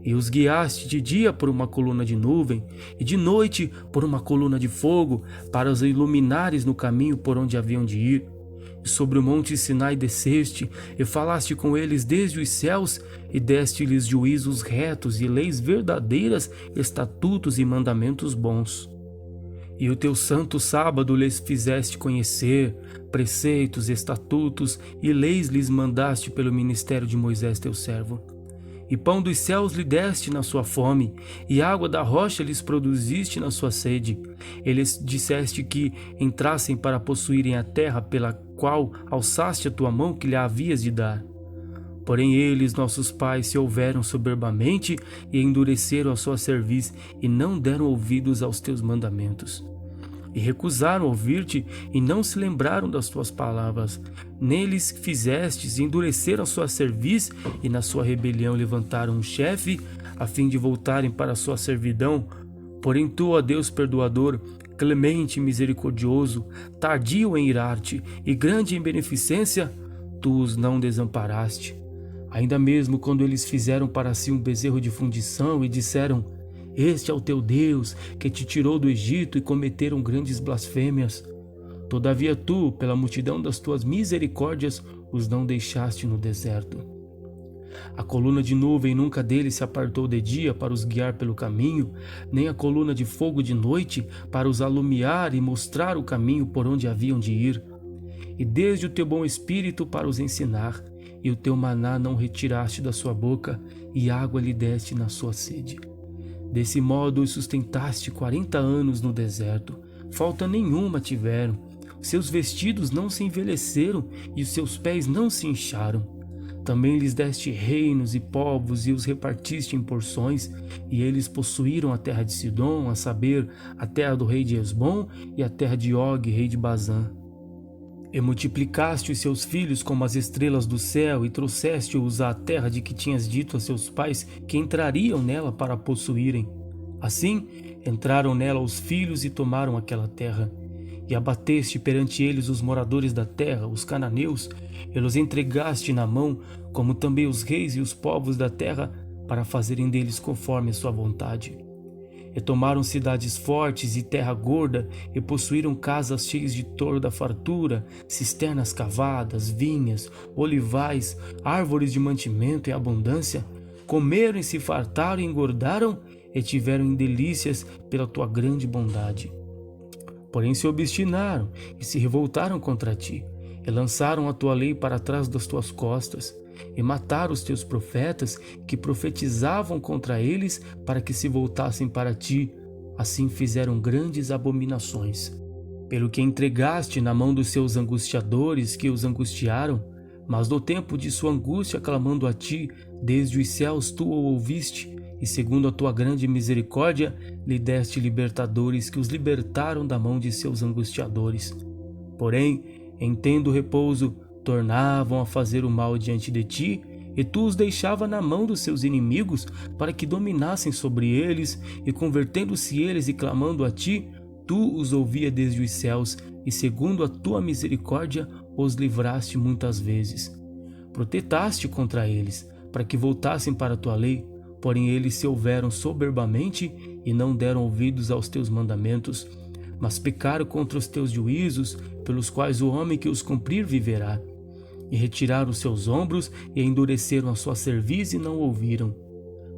E os guiaste de dia por uma coluna de nuvem, e de noite por uma coluna de fogo, para os iluminares no caminho por onde haviam de ir. E sobre o monte Sinai desceste, e falaste com eles desde os céus, e deste-lhes juízos retos e leis verdadeiras, estatutos e mandamentos bons. E o teu santo sábado lhes fizeste conhecer, preceitos, estatutos e leis lhes mandaste pelo ministério de Moisés teu servo. E pão dos céus lhe deste na sua fome, e água da rocha lhes produziste na sua sede. Eles disseste que entrassem para possuírem a terra pela qual alçaste a tua mão que lhe havias de dar. Porém eles, nossos pais, se houveram soberbamente e endureceram a sua cerviz, e não deram ouvidos aos teus mandamentos. E recusaram ouvir-te, e não se lembraram das tuas palavras. Neles fizestes endureceram a sua cerviz, e na sua rebelião levantaram um chefe, a fim de voltarem para a sua servidão. Porém tu, ó Deus perdoador, clemente e misericordioso, tardio em irar-te e grande em beneficência, tu os não desamparaste. Ainda mesmo quando eles fizeram para si um bezerro de fundição e disseram: este é o teu Deus, que te tirou do Egito, e cometeram grandes blasfêmias. Todavia tu, pela multidão das tuas misericórdias, os não deixaste no deserto. A coluna de nuvem nunca deles se apartou de dia para os guiar pelo caminho, nem a coluna de fogo de noite para os alumiar e mostrar o caminho por onde haviam de ir. E desde o teu bom espírito para os ensinar, e o teu maná não retiraste da sua boca, e água lhe deste na sua sede. Desse modo os sustentaste 40 anos no deserto, falta nenhuma tiveram, seus vestidos não se envelheceram e os seus pés não se incharam. Também lhes deste reinos e povos e os repartiste em porções, e eles possuíram a terra de Sidom, a saber, a terra do rei de Hesbom e a terra de Og, rei de Bazã. E multiplicaste os seus filhos como as estrelas do céu, e trouxeste-os à terra de que tinhas dito a seus pais que entrariam nela para a possuírem. Assim, entraram nela os filhos e tomaram aquela terra. E abateste perante eles os moradores da terra, os cananeus, e los entregaste na mão, como também os reis e os povos da terra, para fazerem deles conforme a sua vontade. E tomaram cidades fortes e terra gorda, e possuíram casas cheias de toda a fartura, cisternas cavadas, vinhas, olivais, árvores de mantimento em abundância. Comeram e se fartaram e engordaram, e tiveram em delícias pela tua grande bondade. Porém se obstinaram e se revoltaram contra ti, e lançaram a tua lei para trás das tuas costas, e mataram os teus profetas que profetizavam contra eles para que se voltassem para ti. Assim fizeram grandes abominações. Pelo que entregaste na mão dos seus angustiadores que os angustiaram, mas no tempo de sua angústia clamando a ti, desde os céus tu o ouviste, e segundo a tua grande misericórdia lhe deste libertadores que os libertaram da mão de seus angustiadores. Porém, em tendo repouso, tornavam a fazer o mal diante de ti, e tu os deixava na mão dos seus inimigos, para que dominassem sobre eles, e convertendo-se eles e clamando a ti, tu os ouvia desde os céus, e segundo a tua misericórdia os livraste muitas vezes. Protestaste contra eles, para que voltassem para a tua lei, porém eles se houveram soberbamente e não deram ouvidos aos teus mandamentos, mas pecaram contra os teus juízos, pelos quais o homem que os cumprir viverá. E retiraram os seus ombros e endureceram a sua cerviz e não ouviram.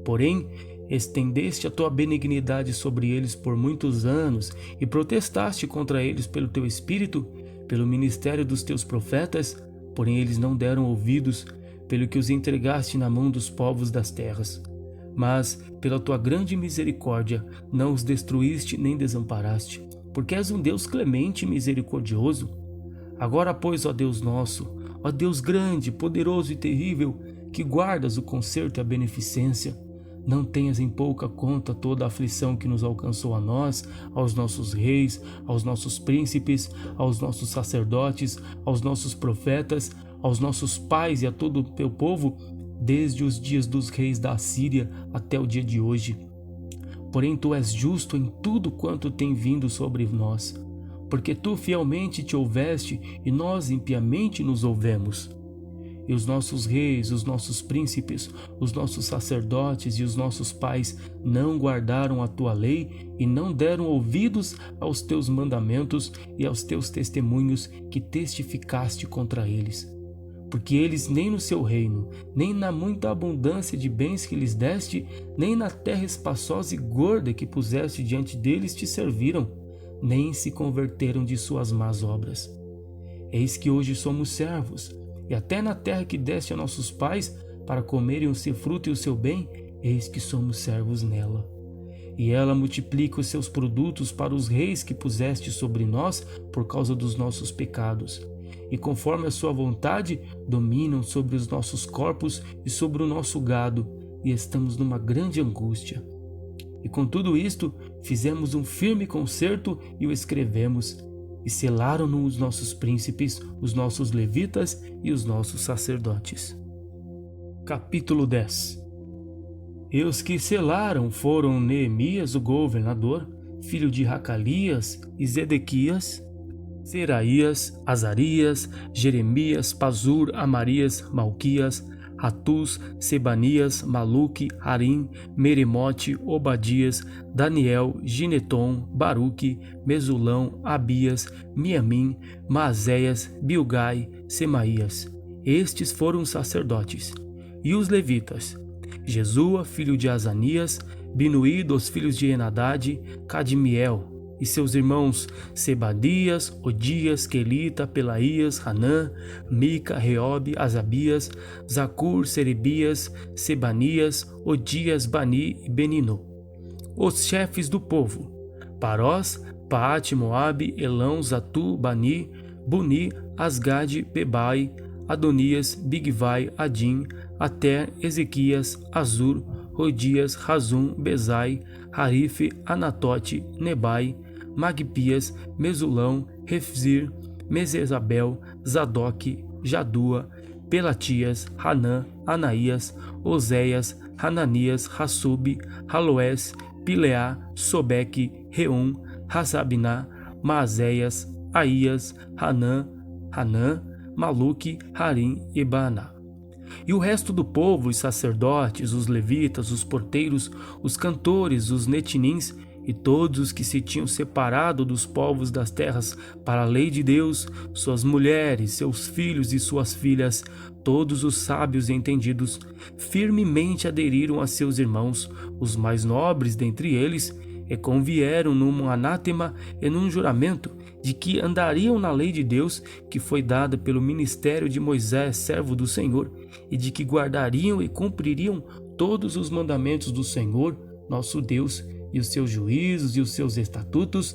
Porém, estendeste a tua benignidade sobre eles por muitos anos e protestaste contra eles pelo teu espírito, pelo ministério dos teus profetas, porém eles não deram ouvidos, pelo que os entregaste na mão dos povos das terras. Mas, pela tua grande misericórdia, não os destruíste nem desamparaste, porque és um Deus clemente e misericordioso. Agora, pois, ó Deus nosso, ó Deus grande, poderoso e terrível, que guardas o conserto e a beneficência, não tenhas em pouca conta toda a aflição que nos alcançou a nós, aos nossos reis, aos nossos príncipes, aos nossos sacerdotes, aos nossos profetas, aos nossos pais e a todo o teu povo, desde os dias dos reis da Assíria até o dia de hoje. Porém, tu és justo em tudo quanto tem vindo sobre nós, porque tu fielmente te houveste e nós impiamente nos houvemos. E os nossos reis, os nossos príncipes, os nossos sacerdotes e os nossos pais não guardaram a tua lei e não deram ouvidos aos teus mandamentos e aos teus testemunhos que testificaste contra eles. Porque eles nem no seu reino, nem na muita abundância de bens que lhes deste, nem na terra espaçosa e gorda que puseste diante deles te serviram, nem se converteram de suas más obras. Eis que hoje somos servos, e até na terra que deste a nossos pais, para comerem o seu fruto e o seu bem, eis que somos servos nela. E ela multiplica os seus produtos para os reis que puseste sobre nós por causa dos nossos pecados. E conforme a sua vontade, dominam sobre os nossos corpos e sobre o nosso gado, e estamos numa grande angústia. E com tudo isto, fizemos um firme concerto e o escrevemos, e selaram-no os nossos príncipes, os nossos levitas e os nossos sacerdotes. Capítulo 10. E os que selaram foram Neemias, o governador, filho de Racalias, e Zedequias, Seraías, Azarias, Jeremias, Pazur, Amarias, Malquias, Hatus, Sebanias, Maluque, Harim, Meremote, Obadias, Daniel, Gineton, Baruque, Mesulão, Abias, Miamim, Maazéias, Bilgai, Semaías. Estes foram os sacerdotes. E os levitas: Jesua, filho de Azanias, Binuí dos filhos de Enadade, Cadmiel, e seus irmãos Sebadias, Odias, Quelita, Pelaías, Hanã, Mica, Reobe, Azabias, Zacur, Serebias, Sebanias, Odias, Bani e Beninu. Os chefes do povo: Parós, Paate, Moabe, Elão, Zatu, Bani, Buni, Asgade, Bebai, Adonias, Bigvai, Adim, Ater, Ezequias, Azur, Rodias, Razum, Bezai, Harife, Anatote, Nebai, Magpias, Mesulão, Refzir, Mesesabel, Zadok, Jadua, Pelatias, Hanã, Anaías, Oséias, Hananias, Hassub, Haloés, Pileá, Sobeque, Reum, Hasabiná, Maazéias, Aías, Hanã, Maluque, Harim e Baaná. E o resto do povo, os sacerdotes, os levitas, os porteiros, os cantores, os netinins e todos os que se tinham separado dos povos das terras para a lei de Deus, suas mulheres, seus filhos e suas filhas, todos os sábios e entendidos, firmemente aderiram a seus irmãos, os mais nobres dentre eles, e convieram num anátema e num juramento de que andariam na lei de Deus, que foi dada pelo ministério de Moisés, servo do Senhor, e de que guardariam e cumpririam todos os mandamentos do Senhor, nosso Deus, e os seus juízos e os seus estatutos,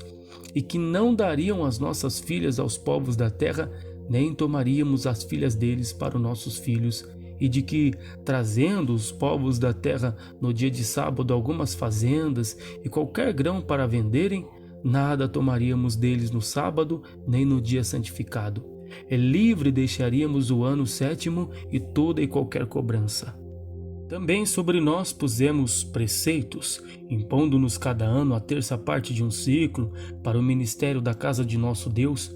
e que não dariam as nossas filhas aos povos da terra, nem tomaríamos as filhas deles para os nossos filhos, e de que, trazendo os povos da terra no dia de sábado algumas fazendas e qualquer grão para venderem, nada tomaríamos deles no sábado, nem no dia santificado. E livre deixaríamos o ano sétimo e toda e qualquer cobrança. Também sobre nós pusemos preceitos, impondo-nos cada ano a terça parte de um ciclo para o ministério da casa de nosso Deus,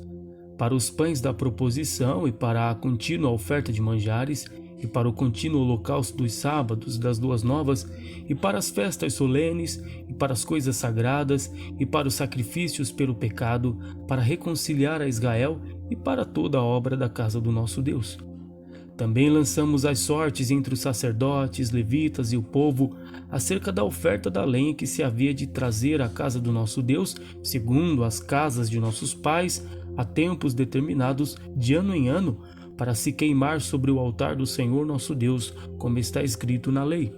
para os pães da proposição e para a contínua oferta de manjares, e para o contínuo holocausto dos sábados, das luas novas, e para as festas solenes, e para as coisas sagradas, e para os sacrifícios pelo pecado, para reconciliar a Israel e para toda a obra da casa do nosso Deus. Também lançamos as sortes entre os sacerdotes, levitas e o povo, acerca da oferta da lenha que se havia de trazer à casa do nosso Deus, segundo as casas de nossos pais, a tempos determinados, de ano em ano, para se queimar sobre o altar do Senhor nosso Deus, como está escrito na lei.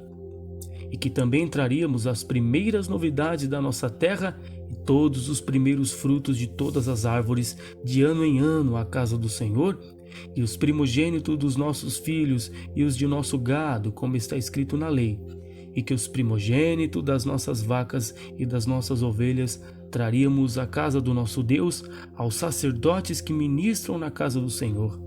E que também traríamos as primeiras novidades da nossa terra e todos os primeiros frutos de todas as árvores, de ano em ano, à casa do Senhor, e os primogênitos dos nossos filhos e os de nosso gado, como está escrito na lei, e que os primogênitos das nossas vacas e das nossas ovelhas traríamos à casa do nosso Deus, aos sacerdotes que ministram na casa do Senhor,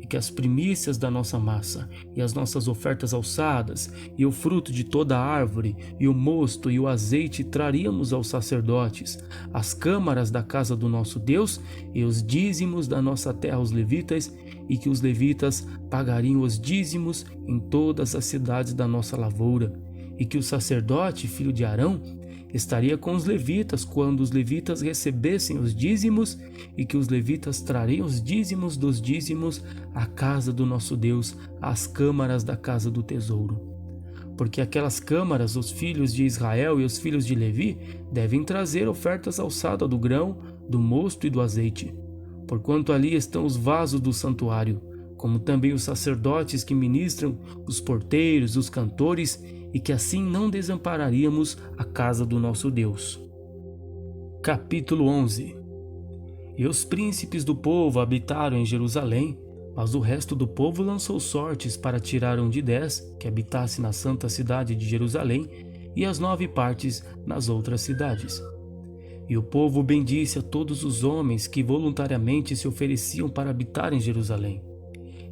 e que as primícias da nossa massa e as nossas ofertas alçadas e o fruto de toda a árvore e o mosto e o azeite traríamos aos sacerdotes, as câmaras da casa do nosso Deus e os dízimos da nossa terra aos levitas, e que os levitas pagariam os dízimos em todas as cidades da nossa lavoura, e que o sacerdote, filho de Arão, estaria com os levitas quando os levitas recebessem os dízimos, e que os levitas trariam os dízimos dos dízimos à casa do nosso Deus, às câmaras da casa do tesouro. Porque aquelas câmaras, os filhos de Israel e os filhos de Levi, devem trazer ofertas alçadas do grão, do mosto e do azeite. Porquanto ali estão os vasos do santuário, como também os sacerdotes que ministram, os porteiros, os cantores, e que assim não desampararíamos a casa do nosso Deus. Capítulo 11. E os príncipes do povo habitaram em Jerusalém, mas o resto do povo lançou sortes para tirar um de 10 que habitasse na santa cidade de Jerusalém e as 9 partes nas outras cidades. E o povo bendisse a todos os homens que voluntariamente se ofereciam para habitar em Jerusalém.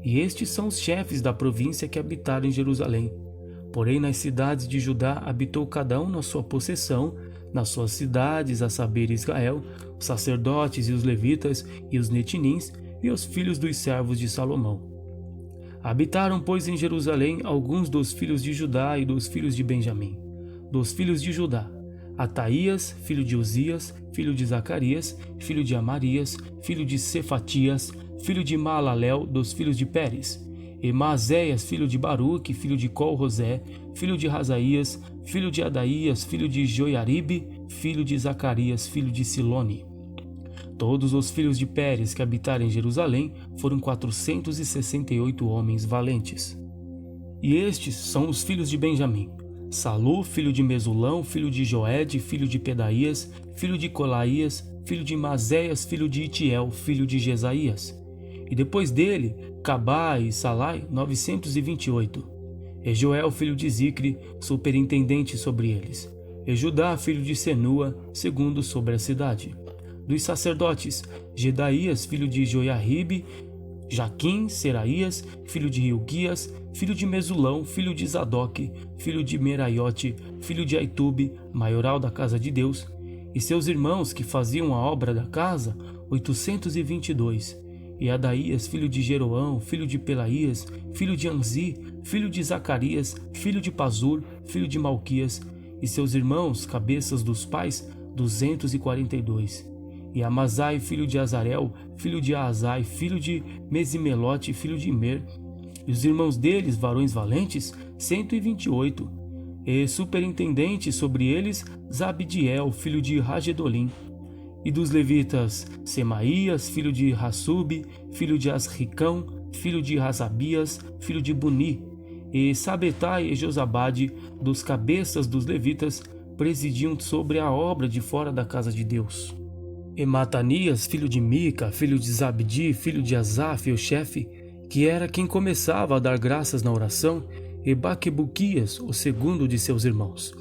E estes são os chefes da província que habitaram em Jerusalém. Porém, nas cidades de Judá habitou cada um na sua possessão, nas suas cidades, a saber, Israel, os sacerdotes e os levitas e os netinins e os filhos dos servos de Salomão. Habitaram, pois, em Jerusalém alguns dos filhos de Judá e dos filhos de Benjamim. Dos filhos de Judá, Ataías, filho de Uzias, filho de Zacarias, filho de Amarias, filho de Cefatias, filho de Maalalel, dos filhos de Pérez. E Maazéias, filho de Baruque, filho de Col-Rosé, filho de Razaías, filho de Adaías, filho de Joiaribe, filho de Zacarias, filho de Silone. Todos os filhos de Pérez que habitaram em Jerusalém foram 468 homens valentes. E estes são os filhos de Benjamim: Salu, filho de Mesulão, filho de Joed, filho de Pedaías, filho de Colaías, filho de Mazéias, filho de Itiel, filho de Jesaías. E depois dele, Cabá e Salai, 928. E Joel, filho de Zicre, superintendente sobre eles. E Judá, filho de Senua, segundo sobre a cidade. Dos sacerdotes, Gedaías, filho de Joiaribe, Jaquim, Seraías, filho de Hilquias, filho de Mesulão, filho de Zadoque, filho de Meraiote, filho de Aitube, maioral da casa de Deus, e seus irmãos que faziam a obra da casa, 822. E Adaías, filho de Jeroão, filho de Pelaías, filho de Anzi, filho de Zacarias, filho de Pazur, filho de Malquias, e seus irmãos, cabeças dos pais, 242. E Amazai, filho de Azarel, filho de Aazai, filho de Mesimelote, filho de Imer, e os irmãos deles, varões valentes, 128. E superintendente sobre eles, Zabdiel, filho de Ragedolim. E dos levitas, Semaías, filho de Hassub, filho de Asricão, filho de Razabias, filho de Buni, e Sabetai e Josabade, dos cabeças dos levitas, presidiam sobre a obra de fora da casa de Deus. E Matanias, filho de Mica, filho de Zabdi, filho de Asaf, o chefe, que era quem começava a dar graças na oração, e Baquebuquias, o segundo de seus irmãos.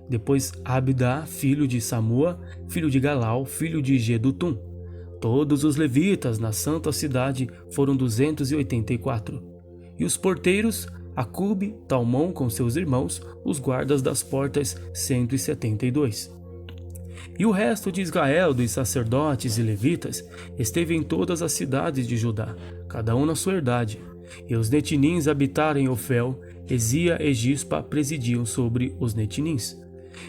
Depois Abdá, filho de Samua, filho de Galal, filho de Gedutum. Todos os levitas na santa cidade foram 284. E os porteiros, Acube, Talmon com seus irmãos, os guardas das portas, 172. E o resto de Israel, dos sacerdotes e levitas, esteve em todas as cidades de Judá, cada um na sua herdade. E os netinins habitaram em Ofel, Ezia e Gispa presidiam sobre os netinins.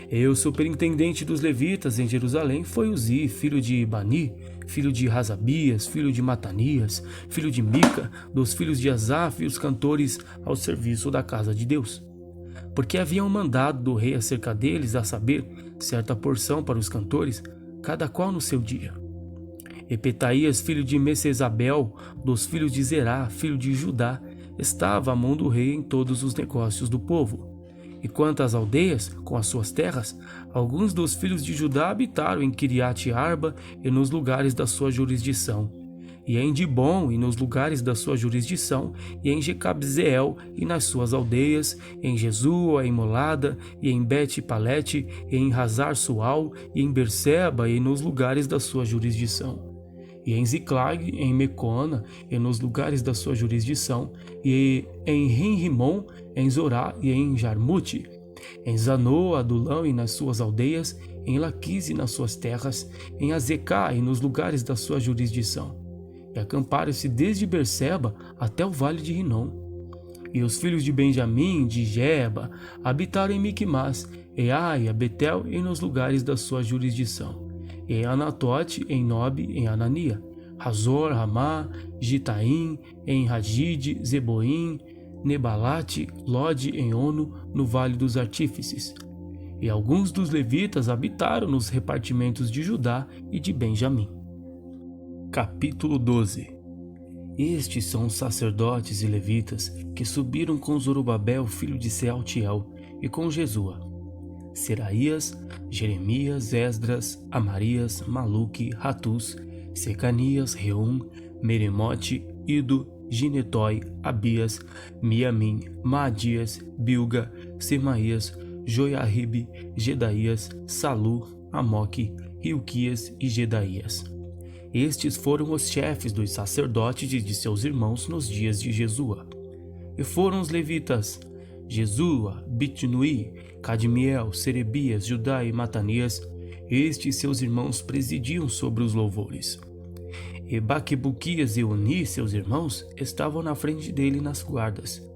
E o superintendente dos levitas em Jerusalém foi Uzi, filho de Bani, filho de Razabias, filho de Matanias, filho de Mica, dos filhos de Asaf e os cantores ao serviço da casa de Deus. Porque haviam mandado do rei acerca deles, a saber, certa porção para os cantores, cada qual no seu dia. E Petaías, filho de Messesabel, dos filhos de Zerá, filho de Judá, estava à mão do rei em todos os negócios do povo. E quanto às aldeias, com as suas terras, alguns dos filhos de Judá habitaram em Quiriate-Arba e nos lugares da sua jurisdição, e em Dibom e nos lugares da sua jurisdição, e em Jecabzeel e nas suas aldeias, em Jesua, em Molada, e em Bet-Palete, e em Hazar-Sual, e em Berseba e nos lugares da sua jurisdição, e em Ziclag, em Mecona, e nos lugares da sua jurisdição, e em Rim-Rimon, em Zorá e em Jarmute, em Zanoa, Adulão e nas suas aldeias, em Laquise e nas suas terras, em Azecá e nos lugares da sua jurisdição. E acamparam-se desde Berseba até o vale de Rinom. E os filhos de Benjamim, de Geba, habitaram em Miquimás, em Aia, Betel e nos lugares da sua jurisdição. E em Anatote, em Nobe, em Anania, Hazor, Ramá, Gitaim, em Ragide, Zeboim, Nebalate, Lode, em Ono, no vale dos artífices. E alguns dos levitas habitaram nos repartimentos de Judá e de Benjamim. Capítulo 12. Estes são os sacerdotes e levitas que subiram com Zorobabel, filho de Sealtiel, e com Jesua: Seraías, Jeremias, Esdras, Amarias, Maluque, Ratus, Secanias, Reum, Meremote, Ido, Ginetói, Abias, Miamim, Maadias, Bilga, Semaías, Joiaribe, Gedaías, Salu, Amoque, Hilquias e Gedaías. Estes foram os chefes dos sacerdotes e de seus irmãos nos dias de Jesua. E foram os levitas: Jesua, Bitnui, Cadmiel, Serebias, Judá e Matanias. Estes seus irmãos presidiam sobre os louvores. E Baquebuquias e Uni, seus irmãos, estavam na frente dele nas guardas.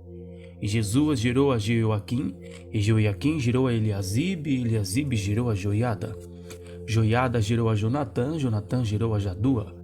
E Jesua gerou a Jeoaquim, e Joiaquim gerou a Eliasibe, e Eliasibe gerou a Joiada. Joiada gerou a Jonatã, Jonatã gerou a Jadua.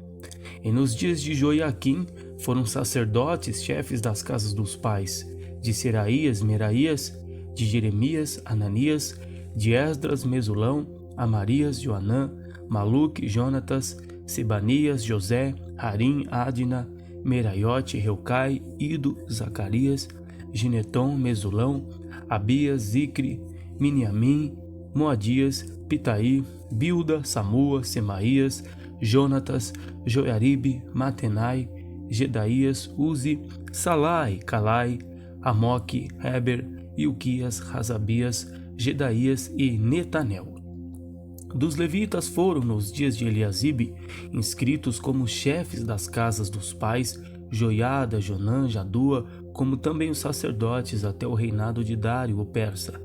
E nos dias de Joiaquim foram sacerdotes, chefes das casas dos pais, de Seraías, Meraías, de Jeremias, Ananias, de Esdras, Mesulão, Amarias, Joanã, Maluque, Jonatas, Sebanias, José, Harim, Adna, Meraiote, Reucai, Ido, Zacarias, Gineton, Mesulão, Abias, Zicre, Miniamim, Moadias, Pitaí, Bilda, Samua, Semaías, Jonatas, Joiaribe, Matenai, Gedaías, Uzi, Salai, Calai, Amoque, Heber, Ilquias, Razabias, Gedaías e Netanel. Dos levitas foram, nos dias de Eliasibe, inscritos como chefes das casas dos pais, Joiada, Jonã, Jadua, como também os sacerdotes até o reinado de Dário, o persa.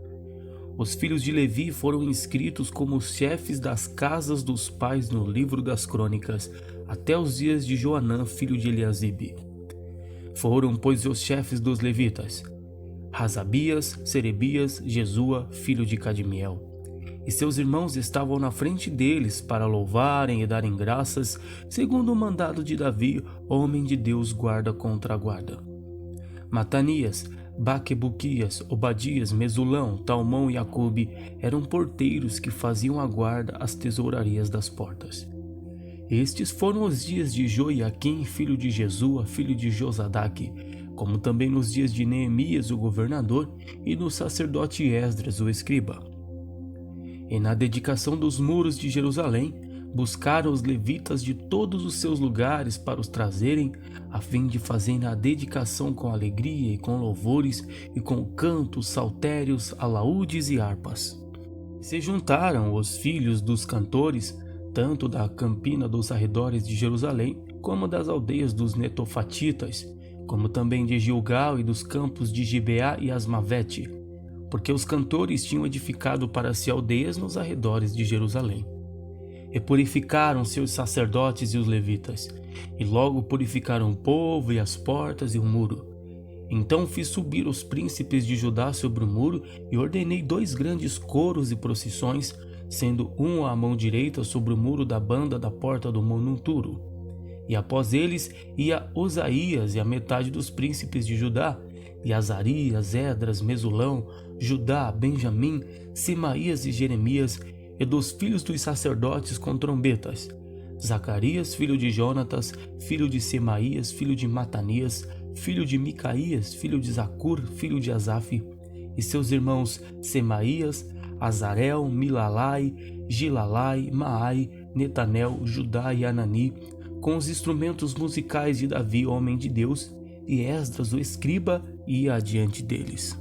Os filhos de Levi foram inscritos como os chefes das casas dos pais no livro das crônicas, até os dias de Joanã, filho de Eliasibe. Foram, pois, os chefes dos levitas: Razabias, Serebias, Jesua, filho de Cadmiel. E seus irmãos estavam na frente deles para louvarem e darem graças, segundo o mandado de Davi, homem de Deus, guarda contra a guarda. Matanias, Baquebuquias, Obadias, Mesulão, Talmão e Acube eram porteiros que faziam a guarda às tesourarias das portas. Estes foram os dias de Joiaquim, filho de Jesua, filho de Josadaque, como também nos dias de Neemias, o governador, e do sacerdote Esdras, o escriba. E na dedicação dos muros de Jerusalém, buscaram os levitas de todos os seus lugares para os trazerem, a fim de fazerem a dedicação com alegria e com louvores, e com cantos, saltérios, alaúdes e harpas. Se juntaram os filhos dos cantores, tanto da campina dos arredores de Jerusalém, como das aldeias dos netofatitas, como também de Gilgal e dos campos de Gibeá e Asmavete, porque os cantores tinham edificado para si aldeias nos arredores de Jerusalém. E purificaram seus sacerdotes e os levitas, e logo purificaram o povo e as portas e o muro. Então fiz subir os príncipes de Judá sobre o muro e ordenei 2 grandes coros e procissões, sendo um à mão direita sobre o muro da banda da porta do monuturo. E após eles ia Osaías e a metade dos príncipes de Judá, e Azarias, Esdras, Mesulão, Judá, Benjamim, Semaías e Jeremias, e dos filhos dos sacerdotes com trombetas, Zacarias, filho de Jonatas, filho de Semaías, filho de Matanias, filho de Micaías, filho de Zacur, filho de Asaf, e seus irmãos Semaías, Azarel, Milalai, Gilalai, Maai, Netanel, Judá e Anani, com os instrumentos musicais de Davi, homem de Deus, e Esdras, o escriba, ia adiante deles.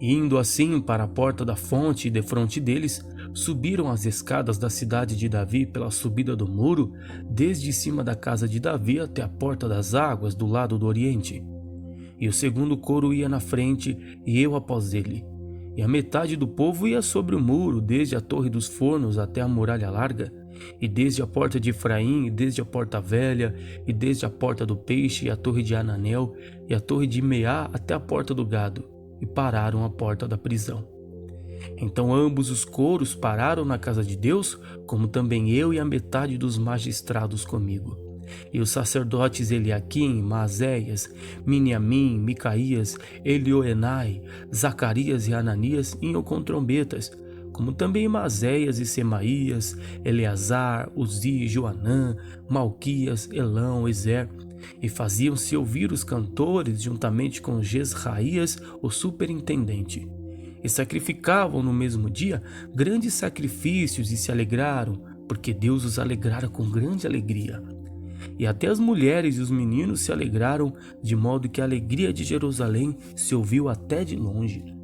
Indo assim para a porta da fonte e defronte deles, subiram as escadas da cidade de Davi pela subida do muro, desde cima da casa de Davi até a porta das águas do lado do oriente. E o segundo coro ia na frente, e eu após ele. E a metade do povo ia sobre o muro, desde a torre dos fornos até a muralha larga, e desde a porta de Efraim, e desde a porta velha, e desde a porta do peixe, e a torre de Ananel, e a torre de Meá até a porta do gado, e pararam à porta da prisão. Então ambos os coros pararam na casa de Deus, como também eu e a metade dos magistrados comigo. E os sacerdotes Eliaquim, Maazéias, Miniamim, Micaías, Elioenai, Zacarias e Ananias iam com trombetas, como também Maazéias e Semaías, Eleazar, Uzi, Joanã, Malquias, Elão, Ezer, e faziam-se ouvir os cantores juntamente com Jesraías, o superintendente. E sacrificavam no mesmo dia grandes sacrifícios e se alegraram, porque Deus os alegrara com grande alegria. E até as mulheres e os meninos se alegraram, de modo que a alegria de Jerusalém se ouviu até de longe.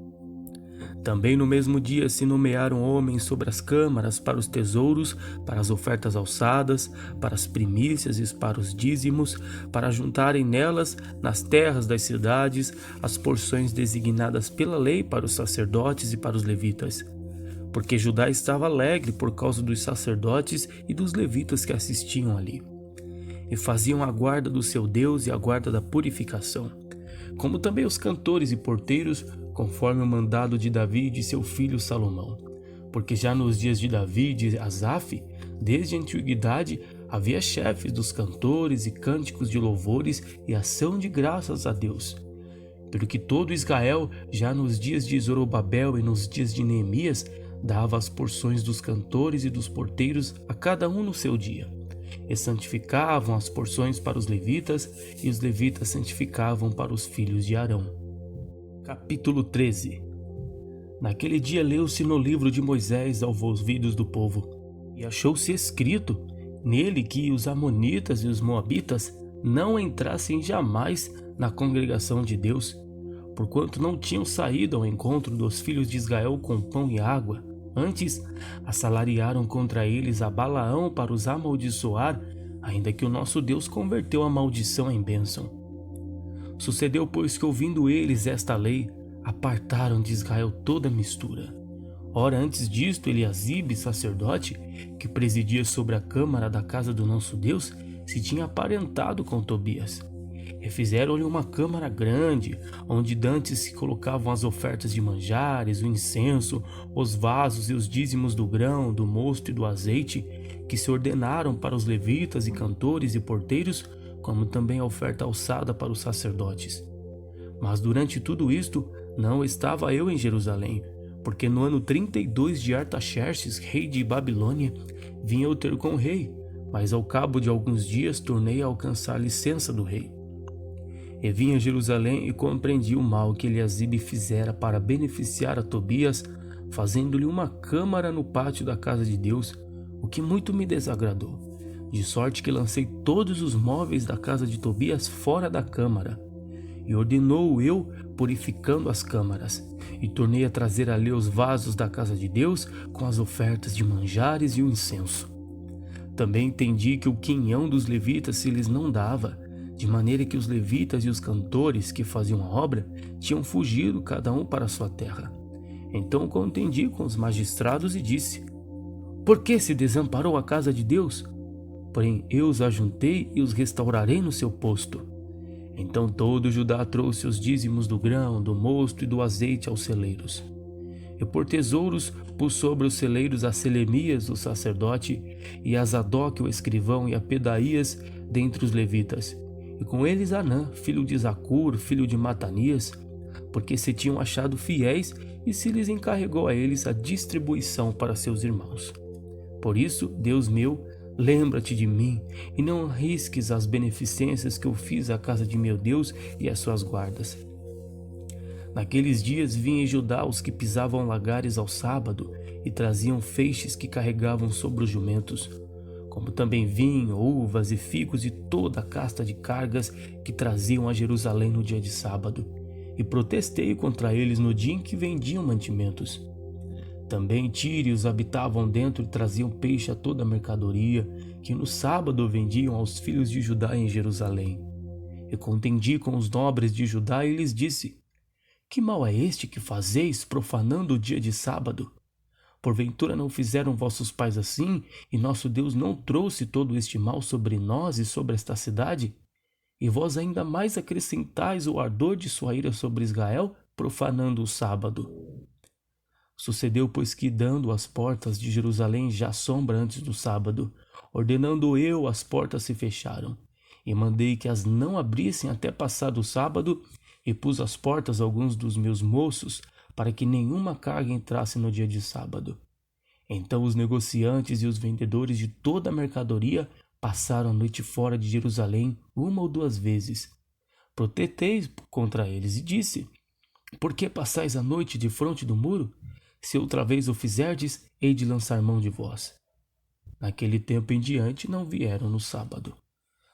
Também no mesmo dia se nomearam homens sobre as câmaras para os tesouros, para as ofertas alçadas, para as primícias e para os dízimos, para juntarem nelas, nas terras das cidades, as porções designadas pela lei para os sacerdotes e para os levitas. Porque Judá estava alegre por causa dos sacerdotes e dos levitas que assistiam ali. E faziam a guarda do seu Deus e a guarda da purificação, como também os cantores e porteiros, conforme o mandado de Davi e de seu filho Salomão. Porque já nos dias de Davi e de Asaf, desde a antiguidade, havia chefes dos cantores e cânticos de louvores e ação de graças a Deus. Pelo que todo Israel, já nos dias de Zorobabel e nos dias de Neemias, dava as porções dos cantores e dos porteiros a cada um no seu dia. E santificavam as porções para os levitas, e os levitas santificavam para os filhos de Arão. Capítulo 13. Naquele dia leu-se no livro de Moisés aos ouvidos do povo, e achou-se escrito nele que os amonitas e os moabitas não entrassem jamais na congregação de Deus, porquanto não tinham saído ao encontro dos filhos de Israel com pão e água. Antes, assalariaram contra eles a Balaão para os amaldiçoar, ainda que o nosso Deus converteu a maldição em bênção. Sucedeu, pois, que ouvindo eles esta lei, apartaram de Israel toda a mistura. Ora, antes disto, Eliasibe, sacerdote, que presidia sobre a câmara da casa do nosso Deus, se tinha aparentado com Tobias. E fizeram-lhe uma câmara grande, onde dantes se colocavam as ofertas de manjares, o incenso, os vasos e os dízimos do grão, do mosto e do azeite, que se ordenaram para os levitas e cantores e porteiros, como também a oferta alçada para os sacerdotes. Mas durante tudo isto, não estava eu em Jerusalém, porque no ano 32 de Artaxerxes, rei de Babilônia, vim eu ter com o rei, mas ao cabo de alguns dias tornei a alcançar licença do rei. E vim a Jerusalém e compreendi o mal que Eliasibe fizera para beneficiar a Tobias, fazendo-lhe uma câmara no pátio da casa de Deus, o que muito me desagradou, de sorte que lancei todos os móveis da casa de Tobias fora da câmara. E ordenou eu, purificando as câmaras, e tornei a trazer ali os vasos da casa de Deus com as ofertas de manjares e o incenso. Também entendi que o quinhão dos levitas se lhes não dava, de maneira que os levitas e os cantores que faziam a obra tinham fugido cada um para sua terra. Então contendi com os magistrados e disse: Por que se desamparou a casa de Deus? Porém eu os ajuntei e os restaurarei no seu posto. Então todo Judá trouxe os dízimos do grão, do mosto e do azeite aos celeiros. E por tesouros pus sobre os celeiros a Selemias, o sacerdote, e a Zadok, o escrivão, e a Pedaías, dentre os levitas. E com eles Anã, filho de Zacur, filho de Matanias, porque se tinham achado fiéis, e se lhes encarregou a eles a distribuição para seus irmãos. Por isso, Deus meu, Lembra-te de mim e não arrisques as beneficências que eu fiz à casa de meu Deus e às suas guardas. Naqueles dias vinha em Judá os que pisavam lagares ao sábado e traziam feixes que carregavam sobre os jumentos, como também vinho, uvas e figos e toda a casta de cargas que traziam a Jerusalém no dia de sábado, e protestei contra eles no dia em que vendiam mantimentos. Também tírios habitavam dentro e traziam peixe a toda a mercadoria, que no sábado vendiam aos filhos de Judá em Jerusalém. E contendi com os nobres de Judá e lhes disse: que mal é este que fazeis, profanando o dia de sábado? Porventura não fizeram vossos pais assim, e nosso Deus não trouxe todo este mal sobre nós e sobre esta cidade? E vós ainda mais acrescentais o ardor de sua ira sobre Israel, profanando o sábado. Sucedeu, pois, que, dando as portas de Jerusalém já sombra antes do sábado, ordenando eu, as portas se fecharam, e mandei que as não abrissem até passado o sábado, e pus às portas alguns dos meus moços, para que nenhuma carga entrasse no dia de sábado. Então os negociantes e os vendedores de toda a mercadoria passaram a noite fora de Jerusalém 1 ou 2 vezes. Protestei contra eles e disse: por que passais a noite defronte do muro? Se outra vez o fizerdes, hei de lançar mão de vós. Naquele tempo em diante não vieram no sábado.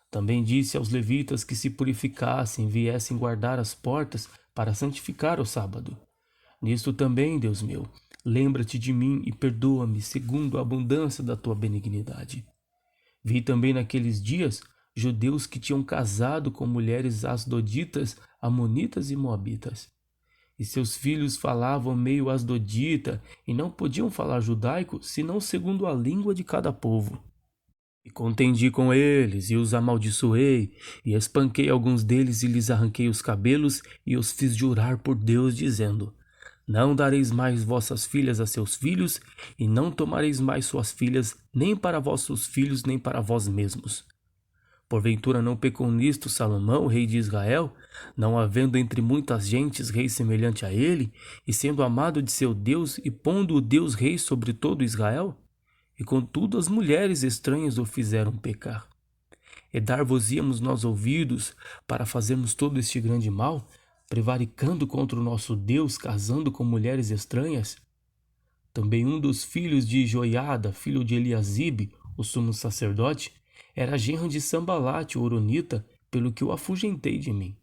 Também disse aos levitas que se purificassem e viessem guardar as portas para santificar o sábado. Nisto também, Deus meu, lembra-te de mim e perdoa-me segundo a abundância da tua benignidade. Vi também naqueles dias judeus que tinham casado com mulheres asdoditas, amonitas e moabitas. E seus filhos falavam meio asdodita e não podiam falar judaico senão segundo a língua de cada povo. E contendi com eles, e os amaldiçoei, e espanquei alguns deles, e lhes arranquei os cabelos, e os fiz jurar por Deus, dizendo: não dareis mais vossas filhas a seus filhos, e não tomareis mais suas filhas, nem para vossos filhos, nem para vós mesmos. Porventura não pecou nisto Salomão, rei de Israel, não havendo entre muitas gentes rei semelhante a ele, e sendo amado de seu Deus, e pondo o Deus rei sobre todo Israel? E contudo as mulheres estranhas o fizeram pecar. E dar-vos-íamos nós ouvidos para fazermos todo este grande mal, prevaricando contra o nosso Deus, casando com mulheres estranhas? Também um dos filhos de Joiada, filho de Eliasibe, o sumo sacerdote, era genro de Sambalate, o horonita, pelo que o afugentei de mim.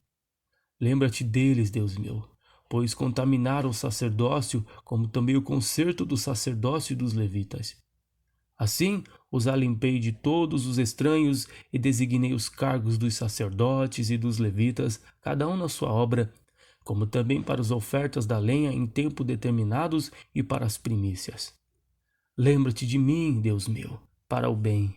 Lembra-te deles, Deus meu, pois contaminaram o sacerdócio, como também o concerto do sacerdócio e dos levitas. Assim, os alimpei de todos os estranhos e designei os cargos dos sacerdotes e dos levitas, cada um na sua obra, como também para as ofertas da lenha em tempo determinados e para as primícias. Lembra-te de mim, Deus meu, para o bem,